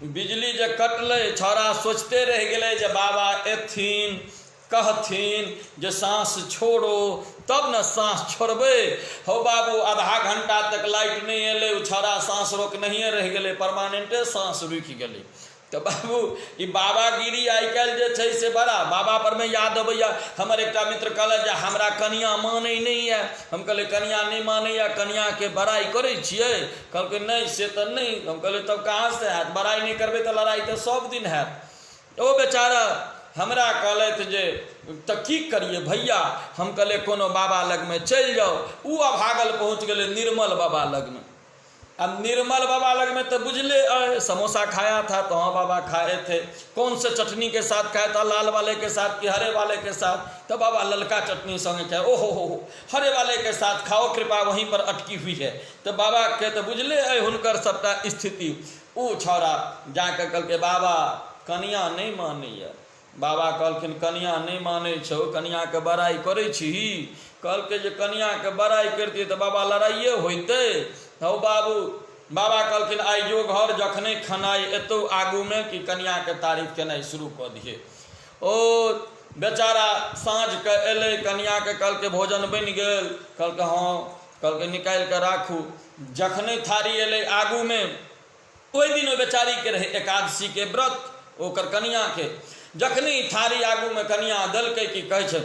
बिजली जे कटले छौड़ा सोचते रह गए जे बाबा एथिन कहथिन जे सांस छोड़ो तब न सांस छोड़बे। हो बाबू आधा घंटा तक लाइट नहीं एले, छौड़ा सांस रोक नहीं रह गए, परमानेंटे सांस रुकि गए। तो बाबू ई बाबागिरी आई काल्हि जे छै से बड़ा बाबा पर में याद अबैया। हमर एकटा मित्र कहले जे हमरा कनिया मानै नहीं है। हम कहले कनिया नहीं मानै है, कनिया के बड़ाई करै छियै? कहलकै नहीं से तो नहीं। हम कहले तब कहाँ से हैत, बड़ाई नहीं करबै तो लड़ाई तो सब दिन हैत। ओ बेचारा हमरा कहलथि जे तो की करिए भैया। हम कहले कोनो बाबा लग में चल जाओ। ऊ अभागल पहुँच गए निर्मल बाबा लग में। अब निर्मल बाबा लग में तो बुझले समोसा खाया था तो हाँ बाबा खाए थे। कौन से चटनी के साथ खाया था, लाल वाले के साथ कि हरे वाले के साथ? तो बाबा ललका चटनी संगे खाए। ओहो हो हरे वाले के साथ खाओ, कृपा वहीं पर अटकी हुई है। तो बाबा के तो बुझले हुनकर सबटा स्थिति। ऊ छौड़ा जाकर कल के बाबा कनिया नहीं मानैया। बाबा कहलखिन कनिया नहीं मानै छौ, कनिया के बड़ाई करै छी? कहलकै जे कनिया के बड़ाई करतियै तो बाबा लड़ाइए होइते। हो बाबू बाबा कहलखिन आइ जो घर जखने खनाई एतौ आगू में कि कनिया के तारीफ केनाइ शुरू कऽ दिए। ओ बेचारा साँझ के एलै, कनिया के कहलकै भोजन बनि गेल। कहलकै हाँ। कहलकै निकालि के राखू। जखने थारी एलै आगू में, ओहि दिन ओ बेचारी के रहे एकादशी के व्रत ओकर कनिया के। जखनी थारी आगू में कनिया देलकै कि कहै छै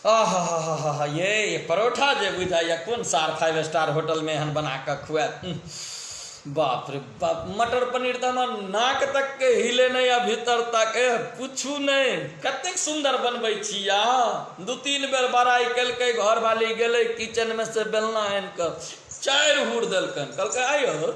आहा ये परोठा जे बुझाइए कौन सार 5 स्टार होटल में एहन बना के खुआत। बाप रे बाप, मटर पनीर तो हमर नाक तक के हिले नहीं है भीतर तक। पूछू नहीं कतेक सुंदर बनबै छी अहाँ। 2-3 बेर बड़ाई केलकै, घर वाली गेलै किचन में से बेलना आनि कऽ 4 हुर देलकन। कहलकै आइयो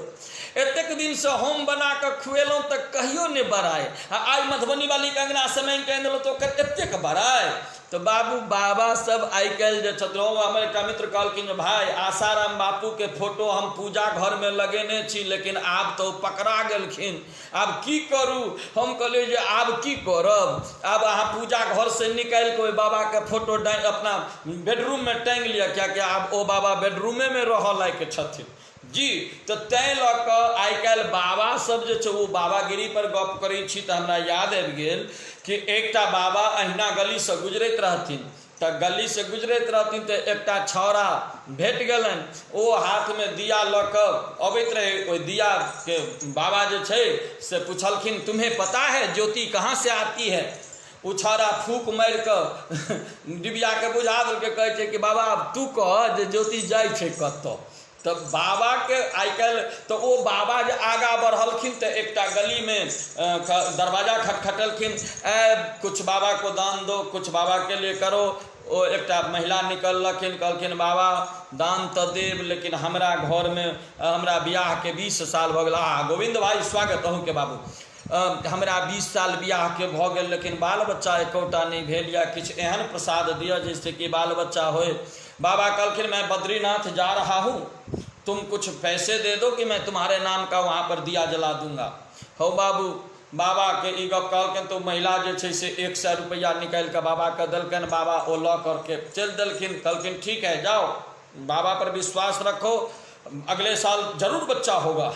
एतेक दिन से हम बना के खुएलहुँ तो कहियो नहीं बड़ाई, आई मधुबनी वाली के अंगना से मांगि के आनि देलहुँ तो एतेक बड़ाई। तो बाबू बाबा सब आई कल जे छथि हमर एकटा मित्र कहलखिन भाई आसाराम बापू के फोटो हम पूजा घर में लगेने छी, लेकिन आब तो पकड़ा गेलखिन, आब की करू। हम कहलिए जे आब की करब, आब अहाँ पूजा घर से निकालि के ओहि बाबा के फोटो अपना बेडरूम में टांगि लिअ, कियाकि आब ओ बाबा बेडरूमे में रह लायक छथिन जी। तो तैं लऽ कऽ आइ काल्हि बाबा सब जे छै ओ बाबागिरी पर गप करै छी तऽ हमरा याद आबि गेल कि एकटा बाबा अहिना गली से गुजरैत रहथिन, तऽ गली से गुजरैत रहथिन तऽ एकटा छौड़ा भेट गेलनि, ओ हाथ में दिया लऽ कऽ अबैत रहे। ओहि दिया के बाबा जे छै से पूछलखिन तुम्हें पता है ज्योति कहाँ से आती है। ओ छौड़ा फूक मारि कऽ डिबिया के बुझा देलकै, कहै छै कि बाबा तू कह जे ज्योति जाइ छै कतऽ। तो बाबा के आई कल तो वो बाबा जो आगा बढ़लखिन तो एकटा गली में दरवाजा खटखटलखिन, कुछ बाबा को दान दो, कुछ बाबा के लिए करो। ओ एकटा महिला निकललखिन, कहलखिन बाबा दान तो देव, लेकिन हमरा घर में हमरा बियाह के 20 साल भऽ गेल। गोविंद भाई स्वागत अहूँ के बाबू। हमरा 20 साल बियाह के भऽ गेल, लेकिन बाल बच्चा एकोटा नहीं भेल, या किछु एहन प्रसाद दिया जिससे कि बाल बच्चा होए। बाबा कहलखिन मैं बद्रीनाथ जा रहा हूँ, तुम कुछ पैसे दे दो कि मैं तुम्हारे नाम का वहाँ पर दिया जला दूंगा। हो बाबू बाबा के ई गप कहलखिन तो महिला जे छै से 100 रुपया निकालि कऽ बाबा के देलकनि। बाबा ओ लऽ करके चलि देलखिन, कहलखिन ठीक है जाओ, बाबा पर विश्वास रखो, अगले साल जरूर बच्चा होगा।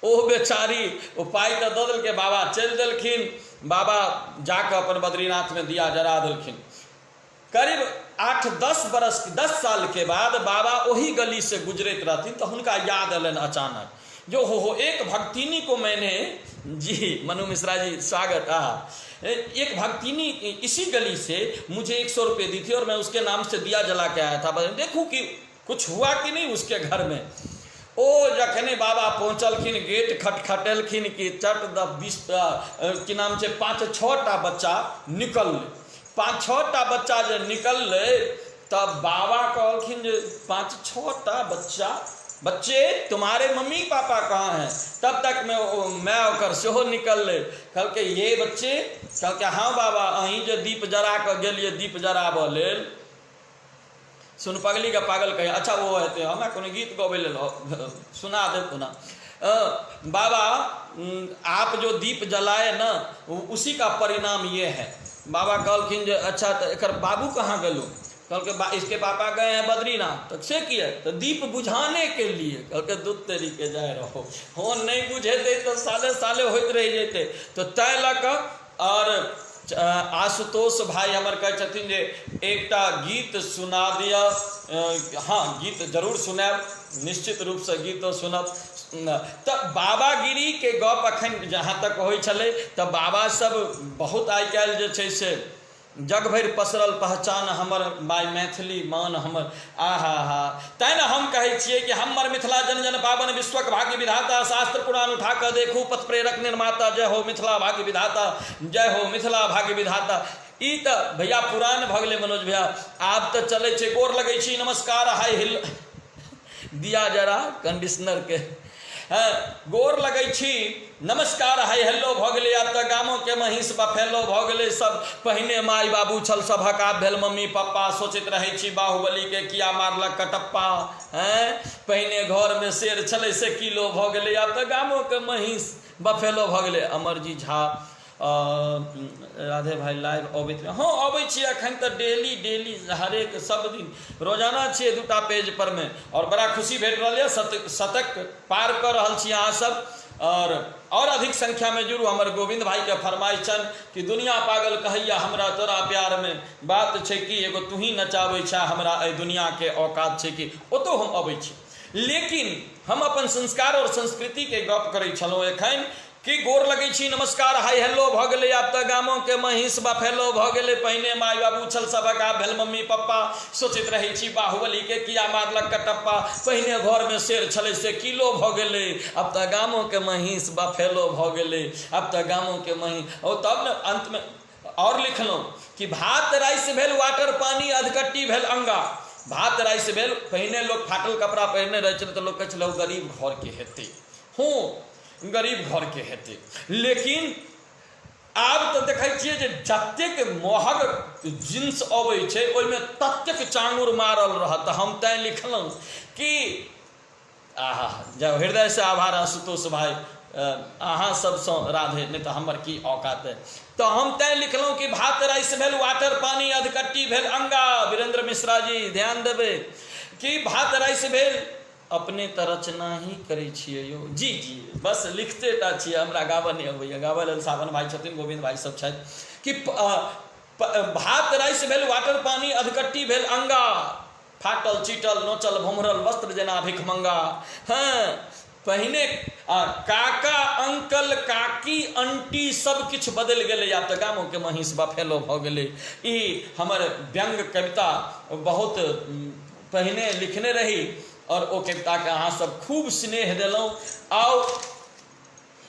ओ बेचारी ओ पाई तो दऽ देलकै, बाबा चलि देलखिन। बाबा जाकर अपन बद्रीनाथ में दिया जरा देलखिन। करीब 10 साल के बाद बाबा वही गली से गुजरत रहथिन तो उनका याद अलन अचानक, जो हो एक भक्तिनी को मैंने, जी मनु मिश्रा जी स्वागत। एक भक्तिनी इसी गली से मुझे 100 रुपये दी थी और मैं उसके नाम से दिया जला के आया था, देखूं कि कुछ हुआ कि नहीं उसके घर में। ओ जखने बाबा पहुँचलखिन, गेट खटखटेलखिन कि चट द 20 की नाम से 5-6टा बच्चा निकल, 5-6टा बच्चा जो निकलले तब बाबा कहलखिन जे 5-6टा बच्चे तुम्हारे मम्मी पापा कहाँ हैं। तब तक मैं ओकर सेहो निकलले, कहलकै ये बच्चे, कहलकै हाँ बाबा अहीं जे दीप जरा कऽ गेलिए दीप जराबऽ लेल। सुन पगली का पागल कहे, अच्छा वो हेतै, हमरा कोनो गीत गबै लेल सुना देत ना। बाबा आप जो दीप जलाए ना उसी का परिणाम ये है। बाबा कहलखिन जे अच्छा तो एकर बाबू कहाँ गेलू, कहलके इसके पापा गए हैं बद्रीनाथ। तो से किया, तो दीप बुझाने के लिए। कहलके दूध तेरी के जाए रहो, हो नहीं बुझेते तो साले साले होते रह जेते। तो तय लक और आशुतोष भाई हमर कहै छथिन जे एकटा गीत सुना दिया। हाँ गीत जरूर सुनाब, निश्चित रूप से गीतो सुनब। तो बाबागिरी के गप अखन जहाँ तक होइ छलै तो बाबा सब बहुत आइ काल्हि जे छै से जग भरि पसरल पहचान हमर बाय मैथिली मान हमर आहा। तैं ने हम कहै छियै कि हमर मिथिला जन जन पावन विश्वक भाग्य विधाता, शास्त्र पुराण उठा कऽ देखू पथ प्रेरक निर्माता। जय हो मिथिला भाग्य विधाता, जय हो मिथिला भाग्य विधाता। ई तो भैया पुरान भऽ गेलै मनोज भैया, आब तो चलै छै गोर लगै छी नमस्कार हाय हिल दिया जरा कंडीशनर के गोर लगै छी नमस्कार हाय हेलो भऽ गेलै। आब तऽ गामो के महिष बफेलो भऽ गेलै सब। पहिने माय बाबू छल सभक, आब भेल मम्मी पप्पा। सोचैत रहै छी बाहुबली के किया मारलक कटप्पा। पहिने घर में शेर छलै से किलो भऽ गेलै, आब तऽ गामो के महिष बफेलो भऽ गेलै। अमरजी झा राधे भाई लाइव अबैत रहे, हाँ अबै छी एखन तऽ डेली हरेक सब दिन रोजाना छियै 2टा पेज पर में। और बड़ा खुशी भेट रहल है, शतक पार कर रहल छी अहाँ सब। और अधिक संख्या में जुड़ू। हमर गोविंद भाई के फरमाइश छन कि दुनिया पागल कहैया हमरा तोरा प्यार में, बात छै कि एगो तू ही नचाबै छै, हमरा एहि दुनिया के औकात छै कि ओतो हम अबै छी। लेकिन हम अपन संस्कार और संस्कृति के गप करै छलहुँ एखन कि गोर लगै छी नमस्कार हाय हेलो भऽ गेलै। आब तऽ गामो के महिष बफेलो भऽ गेलै। पहिने माय बाबू छल सभक, आब भेल मम्मी पप्पा। सोचैत रहै छी बाहुबली के किया मारलक कटप्पा। पहिने घर में शेर छलै से किलो भऽ गेलै, आब तऽ गामो के महिष बफेलो भऽ गेलै। आब तऽ गामो के महिष। और तब ने अंत में और लिखलहुँ कि भात राइस भेल वाटर पानी, अधकट्टी भेल अंगा। भात राइस भेल, पहिने लोग फाटल कपड़ा पहिरने रहै छलै तऽ लोग कहै छलै गरीब घर के हेतै, हूँ गरीब घर के हेतै। लेकिन आब तो देखै छियै जे जतेक महग जींस अबै छै ओहिमे ततेक चांगुर मारल रहत। हम तैं लिखलहुँ कि आहा जब हृदय से आभार आशुतोष भाई अहाँ सबसँ राधे, नहीं तो हमर की औकात है। तो हम तैं लिखलहुँ कि भात राइस भेल वाटर पानी अधकट्टी भेल अंगा। वीरेंद्र मिश्रा जी ध्यान देबै कि भात राइस भेल अपने तऽ रचना ही करै छियै यौ। जी जी बस लिखते टा छियै, हमरा गाबऽ नहि अबैया। गाबऽ लेल सावन भाई छथिन, गोविंद भाई सब छथि कि भात राइस भेल वाटर पानी अधकट्टी भेल अंगा। फाटल चीटल नोचल भोमरल वस्त्र जेना भिखमंगा। हाँ पहिने काका अंकल काकी आंटी सब किछु बदलि गेलै, आब तऽ गामो के महींस बफेलो भऽ गेलै। ई हमर व्यंग कविता बहुत पहिने लिखने रही और ओ कविता के अहाँ सब खूब स्नेह देलहुँ। आओ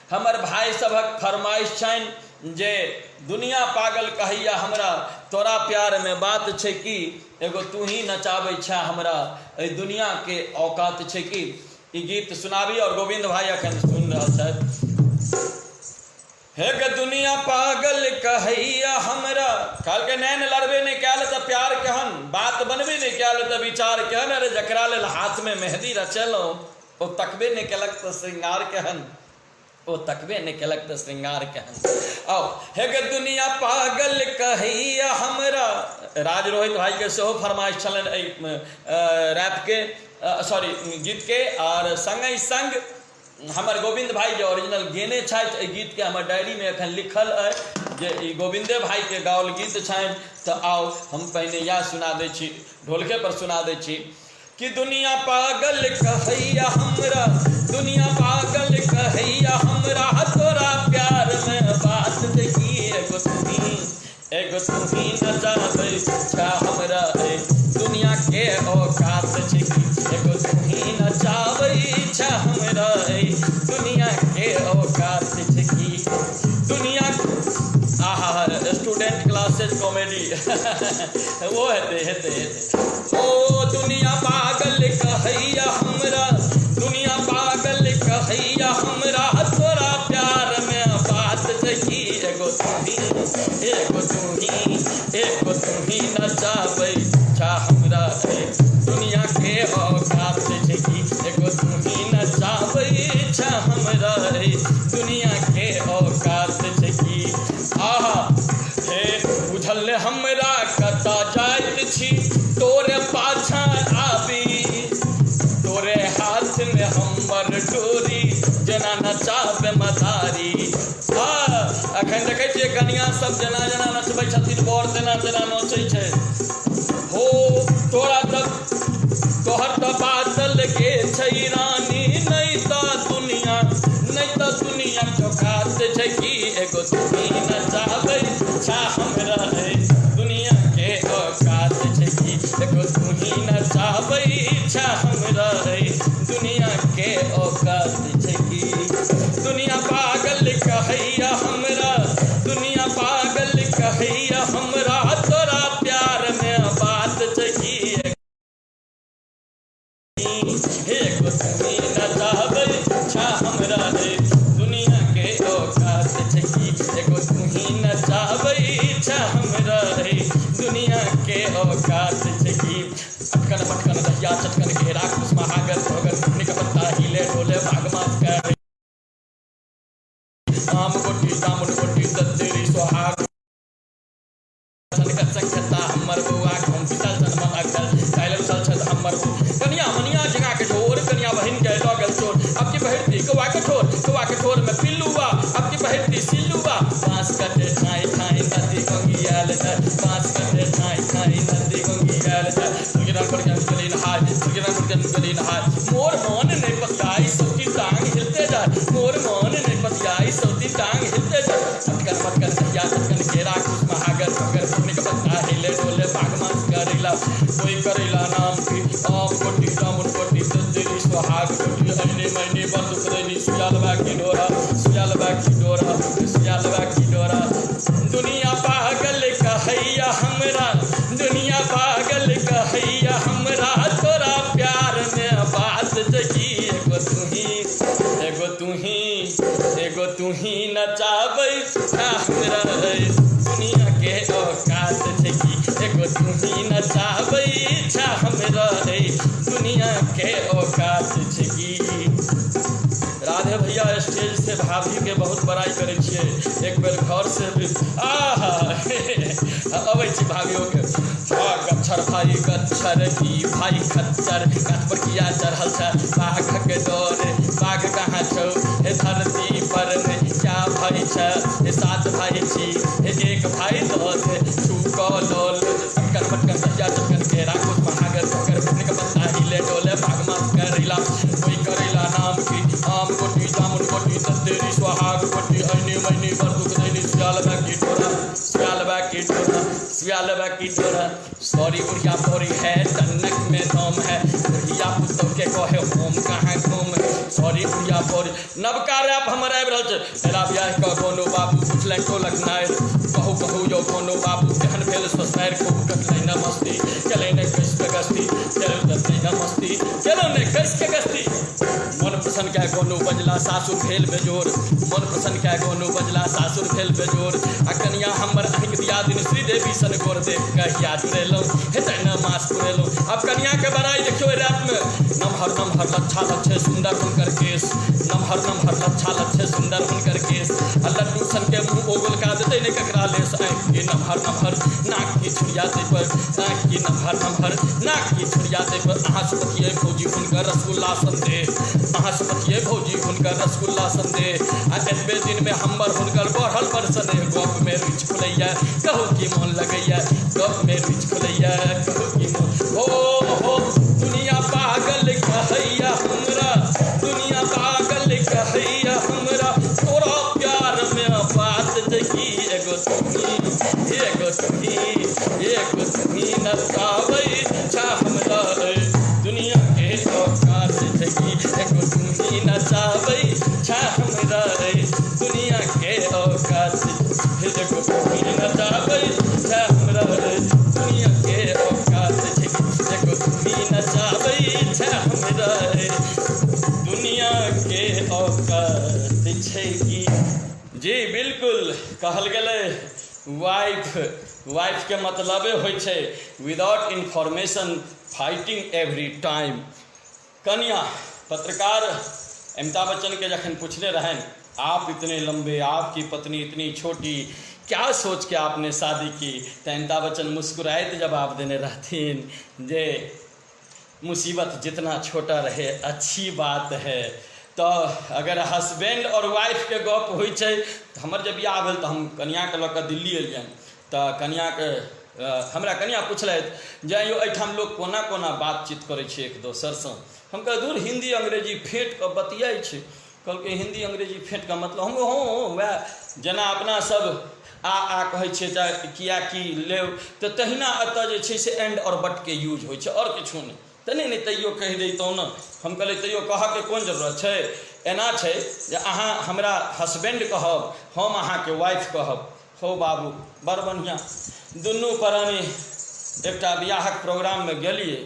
हमर भाई सबक फरमाइश छनि जे दुनिया पागल कहैया हमरा, तोरा प्यार में बात छै कि एगो तू ही नचाबै छा हमरा, एहि दुनिया के औकात छै कि। ई गीत सुनाबी और गोविंद भाई अखन सुन रहल छथि। हे गे दुनिया पागल कहैया हमरा, कहलकै नैन लड़बे नहीं कयल तऽ प्यार केहन, बात बनबे नहीं कयल तऽ विचार केहन। अरे जकरा लेल हाथ में मेहंदी रचेलहुँ ओ तकबे नहीं केलक तऽ श्रृंगार केहन, ओ तकबे नहीं केलक तऽ श्रृंगार केहन। आओ हे गे दुनिया पागल कहैया हमरा। राज रोहित भाई के सेहो फरमाइश छलनि एहि रैप के सॉरी गीत के, और संगे संग हमर गोविंद भाई जो ओरिजिनल गेने छथि एहि गीत के हमर डायरी में एखन लिखल है जे ई गोविंदे भाई के गाओल गीत छनि। तो आओ हम पहिने इएह सुना दै छी, ढोलके पर सुना दै छी कि दुनिया पागल कहैया हमरा, दुनिया पागल कहैया हमरा, तोरा प्यार में बात देखी एगो तुम्ही नचाबै छा हमरा, दुनिया के औकात छै कि एगो तुम्ही नचाबै छा हमरा, दुनिया के औकात छै कि। दुनिया आहा स्टूडेंट क्लासेज कॉमेडी वो हेते ओ दुनिया पागल कहैया हमरा, दुनिया पागल कहैया हमरा, तोरा प्यार में बात देखी एगो तुम्ही नचाबै छा हमरा, दुनिया के औकात छै कि एगो तुम्ही नचाबै छा हमरा, दुनिया के औकात छै कि। आहा हे बुझल हमरा कतऽ जाइत छी, तोरे पाछा आबी, तोरे हाथ में हमर डोरी जेना नचाबे मदारी। अखन देखै छियै कनिया सब जेना जेना नचबै छथिन, बर तेना तेना नचै छै हो। तोहर तऽ बादल के छै रानी, नहीं तो दुनिया चौकात छै कि एगो तुम्ही नचाबै छा हमरा, दुनिया के औकात छै कि एगो तुम्ही नचाबै छा हमरा, दुनिया के औकात छै कि। दुनिया पागल कहैया हमरा, दुनिया पागल कहैया हमरा, तोरा प्यार में बात छै कि एगो तुम्ही नचाबै छा हमरा, दुनिया के औकात छै कि एगो तुम्ही नचाबै छा हमरा, दुनिया के औकात छै कि। अटकन पटकन दहिया चटकन घेरा खुश महागर भोगर, निक पत्ता हिले डोले भागमास कर, आम गोटी जामुन गोटी दत्तेरी सोहाग छनकत संखता हमर बउआ हम पितल सन मन अकल काइल चल छत हमर कनिया मनिया जगा के ढोर, कनिया बहिन के लगल चोर, अब की बहती कौआ कठोर में पिल्लुआ, अब की बहती सिल्लुआ, बांस कटे ठाई ठाई नदी गंगियाल है, बांस कटे ठाई ठाई नदी गंगियाल है, सुगिरन पर गली नहाय, मोर मन नहीं पतियाई सौती टांग हिलते जाए, मोर मन नहीं पतियाई सौती टांग हिलते जाए। अटकन पटकन दहिया चटकन घेरा खुश महागर भोगर, निक पत्ता हिले डोले भागमास करेला, कोई करेला नाम की आम गोटी जामुन गोटी दत्तेरी सोहाग गोटी, अइने मइने बंदूक दैनी सुयाल बाकी डोरा, सुयाल बाकी डोरा, सुयाल बाकी डोरा। दुनिया पागल कहैया हमरा, दुनिया पागल कहैया हमरा, तोरा प्यार में बात जगी एगो तुम्ही एगो तू ही नचाबै हमरा दुनिया के औकात छै की एगो तू ही नचाबै हमरा दुनिया के औकात छै की। राधे भैया स्टेज से भाभी के बहुत बड़ाई करे छिए, एक बेर घर से भी अबै छी भाभियों के गच्छर भाई गच्छर की भाई खच्चर गाछ पर किया चढ़ल छै बाघ के डोर बाघ कहाँ छौ हे धरती पर में क्या भाई छै हे सात भाई छी हे एक भाई दस छू कलोल पटकन पटकन सज्जा चटकन के राकुत महागर कर के पत्ता हिले डोले बाघ मास करेला कोई करेला नाम की आम कोटी जामुन कोटी तेरी सुहाग कोटी ऐनी मैनी बरदुक दैनी सियाल की टोरा सॉरी बुढ़िया बोरी है टन्नक में दम है बुढ़िया पुतौ के कहे होम कहाँ घूम है सॉरी बुढ़िया बोरी नवका रैप हमर आबि रहल छै। मेरा ब्याह का कोनो बाबू पुछले टोलक नायर कहू यो कोनो बाबू केहन भेल ससुर को कटलै न मस्ती चले ने कैस के गस्ती चले दते न मस्ती चलो ने कैस के गस्ती मन प्रसन्न क्या कोनो बजला सासुर भेल बेजोर मन प्रसन्न क्या कोनो बजला सासुर भेल बेजोर आ कनिया हमर अहिक दिया दिन श्री देवी सन गोर देख के याद रेलो हेतै न मास पुरेलो। अब कनिया के बड़ाई देखियो रात में नमहर लच्छा लच्छे सुंदर हुनकर केस नमहर लच्छा लच्छे सुंदर हुनकर केस लड्डू सन के मुंह ओगल का देते ने ककरा लेस आँख की नमहर नाक की छुरिया दे पर आँख की नमहर नाक की छुरिया दे पर अहाँ सुपतिये भौजी हुनकर रसगुल्ला संदेह अहाँ सुपतिये भौजी हुनकर रसगुल्ला संदेह आ एतबे दिन में हमर हुनकर बढ़ल पर सनेह गप में रुचि खुलैया कहू की मन लगैया गप में रुचि खुलैया कहू की मन हो दुनिया पागल कहैया हमरा दुनिया पागल कहैया हमरा तोरा प्यार में बात जगी एगो तुही नचाबै छा हमरा दुनिया के औकात जगी एगो तुही नचाबै छा हमरा दुनिया के औकात एगो तुही नचाबै छा हमरा दुनिया के औकात जगी एगो तुही नचाबै छा हमरा दुनिया के औकात छै की। जी बिल्कुल कहल गेलै वाइफ के मतलबे होइ छै without information fighting every time. कन्या पत्रकार अमिताभ बच्चन के जखन पूछने रहन आप इतने लंबे आपकी पत्नी इतनी छोटी क्या सोच के आपने शादी की तो अमिताभ बच्चन मुस्कुराए तो जवाब देने रहथिन जे मुसीबत जितना छोटा रहे अच्छी बात है। तो अगर हस्बैंड और वाइफ के गप होइ छै हमर जब बियाह भेल तो हम कन्या के लऽ कऽ दिल्ली एलियनि तो कन्या के हमरा कन्या पुछलथि जे यो एहिठाम लोग कोना कोना बातचीत करै छै एक दोसरसँ। हम कहै दूर हिंदी अंग्रेजी फेंट कऽ बतियाइ छै कहलकै हिंदी अंग्रेजी फेंट कऽ मतलब हम हँ वएह जेना अपना सब आ कहै छियै किया की लेब तऽ तहिना एतऽ जे छै से एंड और बट के यूज होइ छै और किछो नहि तऽ नहि तैयो कहि दैतहुँ ने। हम कहलियै तैयो कहऽके कोन जरूरत छै एना छै जे अहाँ हमरा हस्बैंड कहब हम अहाँके वाइफ कहब हो बाबू बड़ बढ़िआँ। दुनू प्राणी एकटा बियाहक प्रोग्राममे गेलियै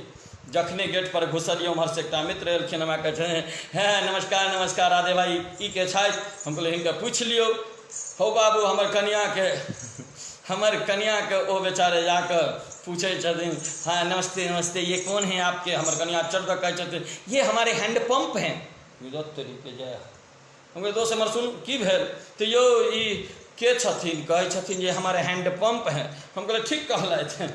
जखने गेट पर घुसलियै उम्हर से एकटा मित्र एलखिन हमरा कहै छै हैं नमस्कार राधे भाई ई के छथि। हम कहलियै हिनका पूछि लियौ हो बाबू हमर कन्या के ओ बेचारे जाकर पूछे छथिन हाँ नमस्ते ये कौन है आपके हमर कन्या चढ़ कर कहै छथिन ये हमारे हैंडपम्प हैं। तरीके जय हम दोस्त हमर सुन की भेल तो यो ई के छथिन कहै छथिन जे हमारे हैंडपम्प हैं। हम कहलियै ठीक कहलथि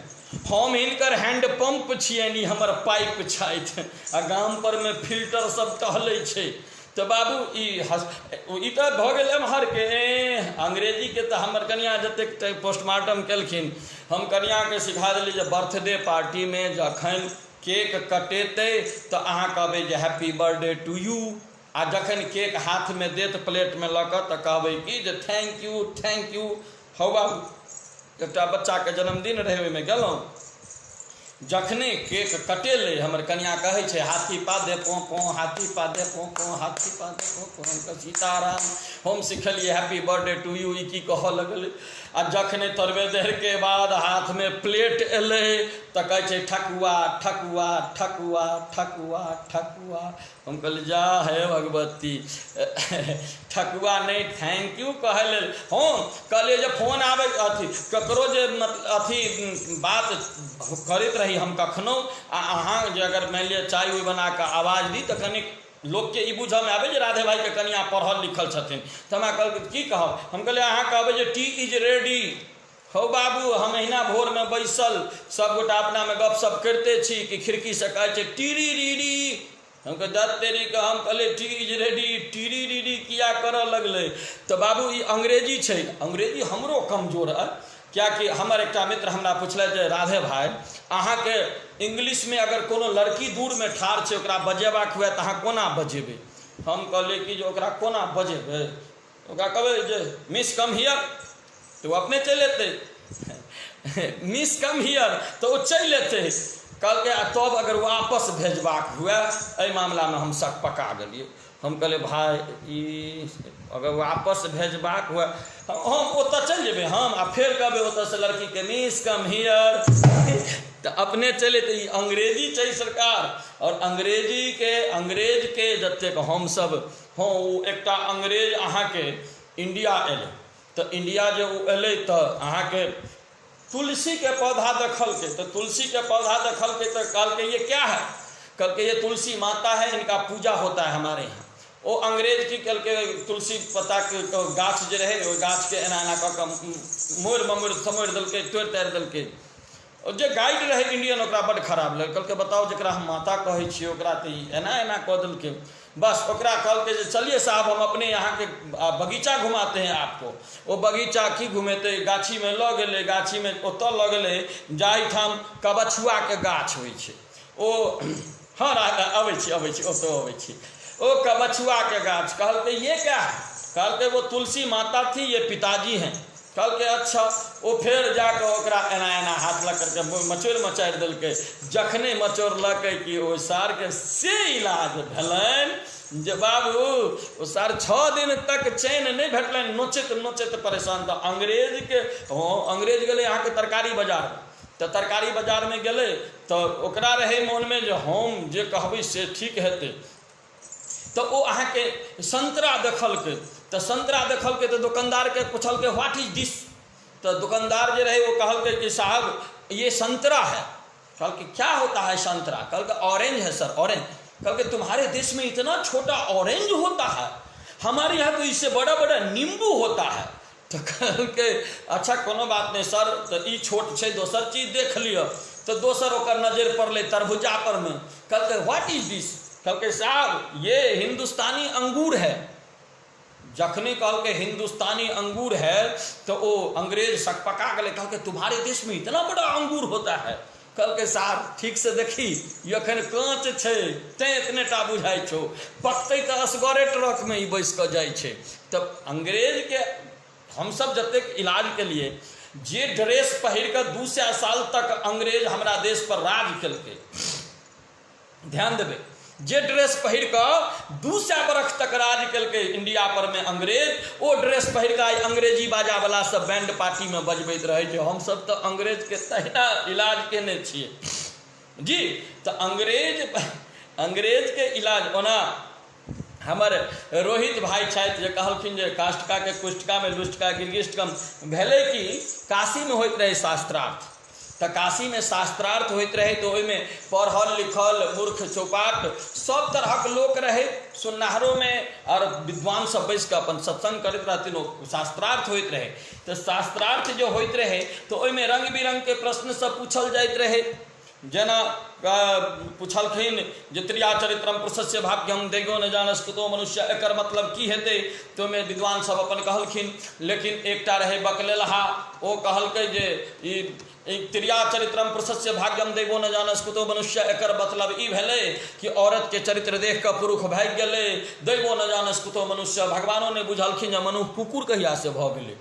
हम हिनकर हैंडपम्प छियनि हमर पाइप छथि आ गाम पर में फिल्टर सब टहलै छै। तो बाबू ई तो भऽ गेल एम्हर के अंग्रेजी के तो हमर कन्या जतेक पोस्टमार्टम केलखिन हम कन्या के सिखा देली जे बर्थडे पार्टी में जखन केक कटेतै तो अहाँ कहबै जे हैप्पी बर्थडे टू यू आ जखन केक हाथ में देत प्लेट में लऽ कऽ तऽ कहबै कि जे थैंक यू हौ बाबू। एकटा बच्चा के जन्मदिन रहै ओहिमे गेलहुँ जखने केक कटेलै हमर कन्या कहै छै हाथी पादे पों हाथी पादे पों हाथी पादे पों सीताराम हम सिखलिए हैप्पी बर्थडे टू यू ई की कहऽ लगलै आ जखने थोड़बे देर के बाद हाथ में प्लेट एलै तो कहे ठकुआ ठकुआ ठकुआ ठकुआ ठकुआ। हम कहल जा है भगवती ठकुआ नहीं थैंक यू कह लेल। हाँ कहलिए जब फोन आवे अथी ककरो जे अथी बात करते रही हम कखनो अहाँ जे अगर मान लिअ चाय उय बना के आवाज़ दी तो कनि लोग के ई बुझ में आवे जे राधे भाई के कनिया पढ़ल लिखल छथिन। तो हमरा कहल की कहब, हम कहलिए अहाँ कहबै जे टी इज रेडी। हो बाबू हम अहिना भोर में बैसल सब गोटा अपना में गपशप करते छी कि खिड़की से कहे टीरी रीडी। हम कह दत तेरी का हम कहले T is ready teary Reedy किया करऽ लगले। तो बाबू ई अंग्रेजी छै, अंग्रेजी हमरो कमजोर है। क्या कि हमर एक मित्र हमरा पूछले जे राधे भाई अहाँ के इंग्लिश में अगर कोनो लड़की दूर में ठाढ़ छै ओकरा बजेबाक हुए तो अहाँ कोना बजेबै। हम कहलिए कि जो ओकरा कोना बजेबै, ओकरा कहबै जे मिस कम हियर तो वो अपने चल लेते मिस कम हियर तो वो चल लेते। कल के तब अगर वापस भेजबाक हुए एहि मामला में हम शक पका गलिए। हम कहले भाई ई अगर वापस भेजबाक हुए हम ओतऽ चल जेबै हम आ फिर कहबै ओतऽ से लड़की के मिस कम हियर तो अपने चले। तो ई अंग्रेजी छै सरकार। और अंग्रेज के जतेक हम सब हाँ एकटा अंग्रेज अहाँ के इंडिया एले तो इंडिया जो एले तो अहाँ के तुलसी के पौधा देखल के तो तुलसी के पौधा देखल के तो कल के ये क्या है, कल के ये तुलसी माता है इनका पूजा होता है हमारे यहाँ। वो अंग्रेज की कल के तुलसी पत्ता के गाछ जो रहे वो गाछ के एना एना कऽ मोड़ ममोड़ समोड़ दलके तोड़ ताड़ दलके। और जो गाइड रहे इंडियन ओकरा बड़ खराब लगे। कल के बताओ जरा हम माता कहे छी ओकरा तो एना एना कऽ दलके। बस ओकरा कल के चलिए साहब हम अपने यहाँ के बगीचा घुमाते हैं आपको। वो बगीचा की घुमेते गाछी में लऽ गेले, गाछी में ओतऽ लऽ गेले जाहि ठाम कबछुआ के गाछ होइ छै ओ हाँ अबै छी ओतऽ अबै छी ओ कबछुआ के गाछ। कहल के ये क्या है, कहल के वो तुलसी माता थी ये पिताजी हैं। कहल के अच्छा। वो फिर जाकर ओकरा एना एना हाथ लग करके मचोर मचारि देलकै। जखने मचोरलकै कि ओ सार के से इलाज भेलनि जे बाबू ओ सार 6 दिन तक चैन नहीं भेटलनि, नोचैत नोचैत परेशान। तो अंग्रेज के अंग्रेज गेलै अहाँ के तरकारी बाजार तो तरकारी बाजार में गेलै तो ओकरा रहे मन में जे हम जे कहबै से ठीक हेतै। तो वो अहाँ के संतरा देखल के तो संतरा देखल के तो दुकानदार के पूछल के व्हाट इज दिस। तो दुकानदार जो रहे वो कहल के कि साहब ये संतरा है। कहल के क्या होता है संतरा, कहल के ऑरेंज है सर ऑरेंज। कहल के तुम्हारे देश में इतना छोटा ऑरेंज होता है, हमारे यहाँ तो इससे बड़ा बड़ा नींबू होता है। तो कहल के अच्छा कोनो बात नहीं सर तो ई छोट छै दोसर चीज देख लियो। तो दोसर ओकर नजर पड़ले तरबूजा पर में। कहल के व्हाट इज दिस, कहल के साहब ये हिंदुस्तानी अंगूर है। जखने कहल के हिंदुस्तानी अंगूर है तो वो अंग्रेज सकपका गए। कहल के तुम्हारे देश में इतना बड़ा अंगूर होता है। कहल के साहब ठीक से देखी ये अखन काँच छै तेँ इतने टा बुझाइ छौ, पकतै तो असगरे ट्रक में ही बैस कऽ जाइ छै। तब अंग्रेज के हम सब जतेक इलाज के लिए जे ड्रेस पहिर कऽ 200 साल तक अंग्रेज हमरा देश पर राज केलकै, ध्यान देबै जे ड्रेस पहिर कऽ 200 बरख तक राज केलकै इंडिया पर में अंग्रेज, वो ड्रेस पहिर कऽ अंग्रेजी बाजा वाला सब बैंड पार्टी में बजबैत रहे छै। हम सब तो अंग्रेज के तहिना इलाज केने छियै जी। तो अंग्रेज के इलाज ओना हमर रोहित भाई छथि जे कहलखिन जे काष्टका के कुष्टका में लुष्टका गिरगिष्टकम भेलै कि काशी में होइत रहे शास्त्रार्थ। तो काशी में शास्त्रार्थ होइत रहे तो ओहिमे पढ़ल लिखल मूर्ख चौपाट सब तरह के लोक रहे सुन्नाहरों में और विद्वान सब बैस के अपन सत्संग करैत रहथिन। शास्त्रार्थ होइत रहे तो शास्त्रार्थ जो होइत रहे तो ओहिमे रंग बिरंग के प्रश्न सब पूछल जाइत रहे। जेना पूछलखिन जे त्रियाचरित्रम पुरुषस्य भाग्यम दैगो न जानस कुतो मनुष्य, एकर मतलब की हेतै। तो में विद्वान सब अपन कहलखिन। लेकिन एकटा रहे बकलेलहा ओ कहलकै जे ई त्रियाचरित्रम पुरुषस्य भाग्यम दैगो न जानस कुतो मनुष्य, एकर मतलब ई भेलै कि औरत के चरित्र देख कऽ पुरुष भागि गेलै। दैगो न जानस कुतो मनुष्य, भगवानो ने बुझलखिन जे मनुष्य कुकुर कहिया से भऽ गेलै।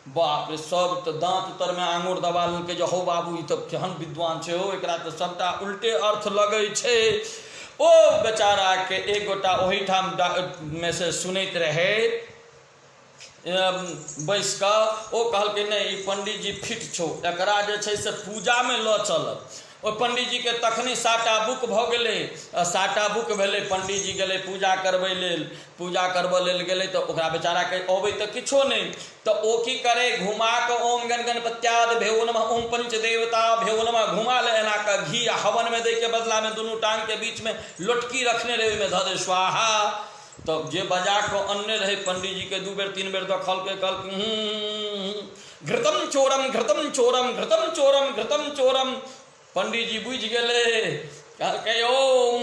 बाप रे सब तो दांत तर में आंगुर दबा लेलकै जे हो बाबू ई तो केहन विद्वान छै हो, एकरा तो सबटा उल्टे अर्थ लगै छै। ओ बेचारा के एक गोटा ओही ठाम में से सुनैत रहे बैस कऽ। ओ कहलकै नहीं ई पंडित जी फिट छौ, एकरा जे छै से पूजा में लऽ चलब। ओ पंडित जी के तखने साटा बुक भ गेलै, साटा बुक भेलै, पंडित जी गेलै पूजा करबै लेल, पूजा करबऽ लेल गेलै तऽ ओकरा बेचाराके अबै तऽ किछो नहि, तऽ ओ की करे घुमा कऽ ओम गण गणपत्याद भेओ नमः ओम पंचदेवता भेओ नमः घुमा ले, एना कऽ घी आ हवन में दै के बदला में दुनू टांग के बीच में लोटकी रखने रहे, ओहिमे धऽ दे स्वाहा। तब जे बजा कऽ अन्ने रहे पंडित जी के 2 बेर 3 बेर दखल के कहल घृतम चोरम घृतम चोरम घृतम चोरम घृतम चोरम। पंडित जी बुझ गेले, कहलकै ओ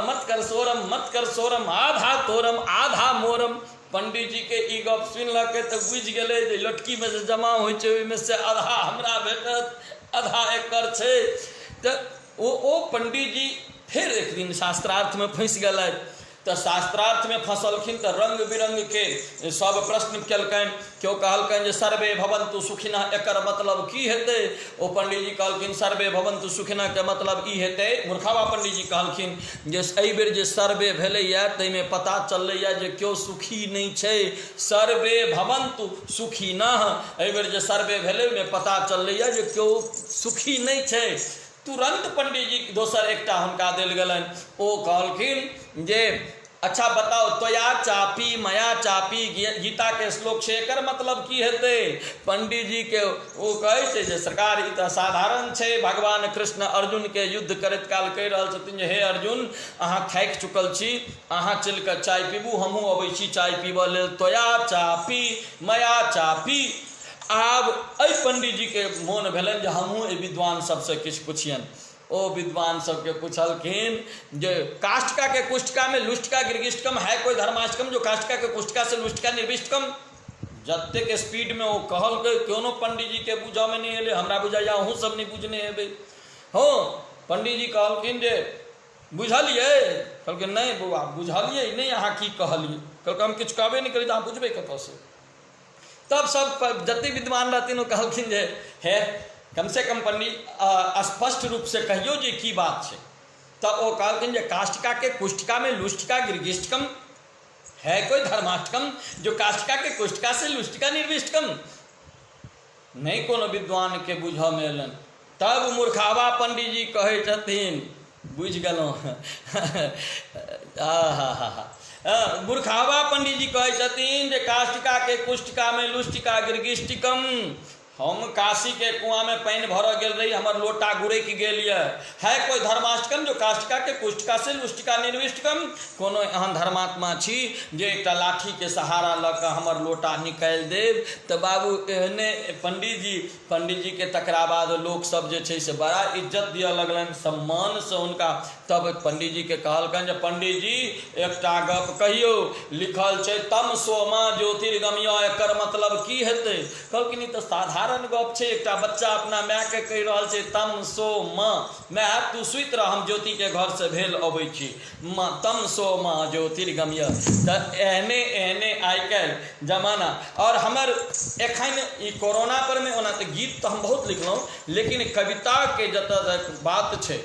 मत कर सोरम मत कर सोरम, आधा तोरम आधा मोरम। पंडित जी के ई गप सुनलकै तऽ बुझ गेलै जे लटकी में से जमा होइ छै ओहिमे से आधा हमरा भेटत आधा एकर छै। तऽ ओ पंडित जी फिर एक दिन शास्त्रार्थ में फंसि गेलथि। तो शास्त्रार्थ में फंसलखिन तो रंग बिरंग के सब प्रश्न कलकन। क्यों कहलकन जे सर्वे भवन्तु सुखिनः, एकर मतलब की हेतै? ओ पंडित जी कहलखिन सर्वे भवन्तु सुखिनः के मतलब ई हेतै, मूर्खावा पंडित जी कहलखिन जे एहि बेर जे सर्वे भेलैया ताहिमे पता चललैया जे केओ सुखी नहीं छै। सर्वे भवन्तु सुखिनः, एहि बेर जे सर्वे भेलै ओहिमे पता चललैया जे केओ सुखी नहीं छै। तुरंत पंडित जी दोसर एकटा हुनका देल गेलनि। ओ कहलखिन जे अच्छा बताओ, त्वया चापी मया चापी गीता के श्लोक छै, एकर मतलब की हेतै? पंडित जी के ओ कहै छै जे सरकार ई तऽ साधारण छै, भगवान कृष्ण अर्जुन के युद्ध करैत काल कहि रहल छथिन जे हे अर्जुन अहाँ थाकि चुकल छी, अहाँ चलि कऽ चाय पीबू, हमहूँ अबै छी चाय पीबऽ लेल। त्वया चापी मया चापी। आब एहि पंडित जी के मोन भेलनि जे हमहूँ एहि विद्वान सबसे किछु पुछियनि। ओ विद्वान सबके पूछलखिन जे काष्ठिका के कुष्ठिका में लुष्टिका गिरगिष्टकम है कोई धर्माष्टकम जो काष्ठिका के कुष्ठिका से लुष्टिका निर्विष्टकम? जतेक स्पीड में वो कहलकै कोनो पंडित जी के बुझऽ में नहीं एलै, हमरा बुझाइया अहूँ सब नहीं बुझने हेबै। हाँ, पंडित जी कहलखिन जे बुझलियै? कहलकै नहीं बौआ बुझलियै नहीं, अहाँ की कहलियै? कहलकै हम किछु कहबे नहीं करी तऽ अहाँ बुझबै कतऽसँ? तब सब जते विद्वान रहथिन ओ कहलखिन जे हे कम से कम पंडित स्पष्ट रूप से कहियो जे की बात छै। तो वो कहलखिन जे काष्ठिका के कुष्ठिका में लुष्टिका गिरगिष्टकम है कोई धर्माष्टकम जो काष्ठिका के कुष्ठिका से लुष्टिका निर्विष्टकम? नहीं कोनो विद्वान के बुझऽ में एलन। तब मूर्खावा पंडित जी कहै छथिन, बुझ गेलहुँ मूर्खावा पंडित जी कहै छथिन जे काष्ठिका के कुष्ठिका में लुष्टिका गिरगिष्टिकम। हम काशी के कुआं में पानी भरऽ गेल रही, हमर लोटा गुड़ैक गेल है कोई धर्माष्टकम जो काष्ठिका के कुष्ठिका से लुष्टिका निर्विष्टकम? कोनो एहन धर्मात्मा छी जे एकटा लाठी के सहारा लऽ कऽ हमर लोटा निकालि देब? तऽ बाबू एहने पंडित जी के तकरा बाद लोक सब जे छै से बड़ा इज्जत दिअ लगलनि, सम्मान से हुनका। तब पंडित जी के कहलकनि जे पंडित जी एकटा गप कहियो, लिखल छै तम सोमा ज्योतिर्गमय, एकर मतलब की हेतै? कहलखिन ई तऽ साधारण गप छै, एकटा बच्चा अपना माय के कहि रहल छै तम सो माँ, माय तू सुति रह हम ज्योति के घर से भेल अबै छी, तम सो माँ ज्योतिर्गमय। तऽ एहने एहने आइ काल्हि जमाना। और हमर एखन ई कोरोना पर में ओना तऽ गीत तऽ हम बहुत लिखलहुँ, लेकिन कविता के जतऽ तक बात छै,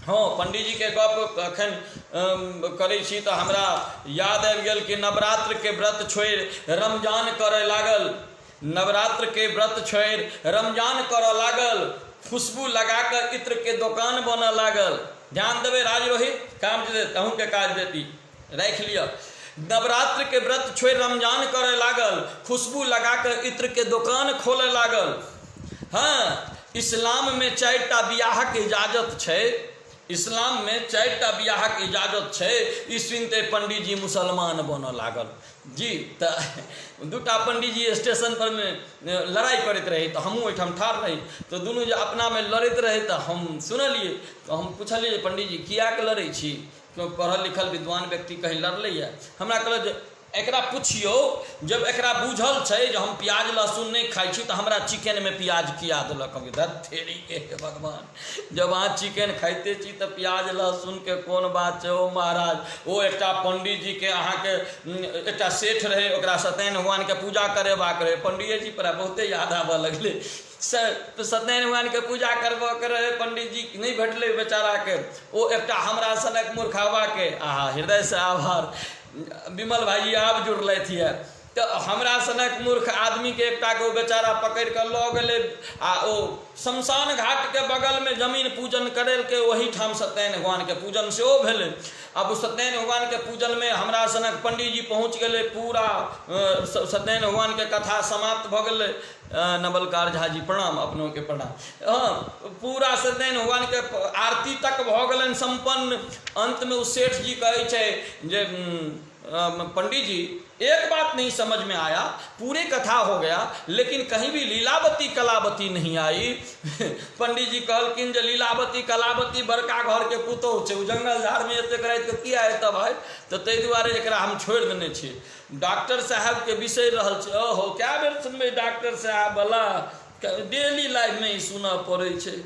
हाँ पंडित जी के गप एखन करै छी तऽ हमरा याद आबि गेल कि नवरात्र के व्रत छोड़ि रमजान करय लागल, नवरात्र के व्रत छोड़ि रमजान करऽ लागल, खुशबू लगा कर इत्र के दुकान बनऽ लागल। ध्यान देबै राजरोहित, काम जे अहूँ के काज देती, राख लिअ। नवरात्र के व्रत छोड़ि रमजान करे लागल, खुशबू लगा कर इत्र के दुकान खोले लागल। हाँ, इस्लाम में 4टा बियाहक इजाजत छै, इस्लाम में 4टा बियाहक इजाजत छै। ई सुनते पंडित जी मुसलमान बनऽ लागल जी। तऽ 2टा पंडित जी स्टेशन पर में लड़ाई करैत रही, तो हमहूँ ओहिठाम ठाढ़ रही, तो दुनू जे अपना में लड़ैत रहे तो हम सुनलिए। तो हम पूछलिए पंडित जी किया के लड़ै छी? क्यों पढ़ल लिखल विद्वान व्यक्ति कहीं लड़लैए? हमरा कहल जे एकरा पुछियो, जब एकरा बुझल छै जे हम प्याज लहसुन नहीं खाई छी तो हमरा चिकन में प्याज किया देलक? हम धत्तेरी के भगवान, जब अहाँ चिकन खाइते छी तो प्याज लहसुन के कोन बात छै? ओ महाराज, ओ एकटा पंडित जी के अहाँ के एकटा सेठ रहे, ओकरा सत्यनारायण भगवान के पूजा करेबाक रहे। पंडित जी पर बहुते याद आबऽ लगले। सत्यनारायण भगवान के पूजा करबऽ के रहे, पंडित जी नहीं भेटले बेचारा के। ओ एकटा हमरा सनक मूर्खावा के, आहा हृदय से आभार विमल भाई आप जुड़लथि है। तो हमरा सनक मूर्ख आदमी के एकटा के बेचारा पकड़ के लऽ गेलै आ ओ शमशान घाट के बगल में जमीन पूजन करल के वही ठाम सत्यनारायण भगवान के पूजन सेहो भेलै। अब सत्यनारायण भगवान के पूजन में हमरा सनक पंडित जी पहुँच गए, पूरा सत्यनारायण भगवान के कथा समाप्त भ गए। नवलकार झा जी प्रणाम, अपनों के प्रणाम। हाँ, पूरा सत्यनारायण भगवान के आरती तक भ गए संपन्न। अंत में उस सेठ जी कहे छे जे पंडित जी एक बात नहीं समझ में आया, पूरे कथा हो गया लेकिन कहीं भी लीलावती कलावती नहीं आई। पंडित जी कहलकिन जे लीलावती कलावती बड़का घर के पुतोह छै, जंगल झाड़ में एतेक रात के किया है तब है, तो ताहि दुआरे एकरा हम छोड़ देने छियै। डॉक्टर साहब के विषय रहल छै, ओहो क्या बेर सुनबे डॉक्टर साहब वाला, डेली लाइफ में ही सुना पड़े छै।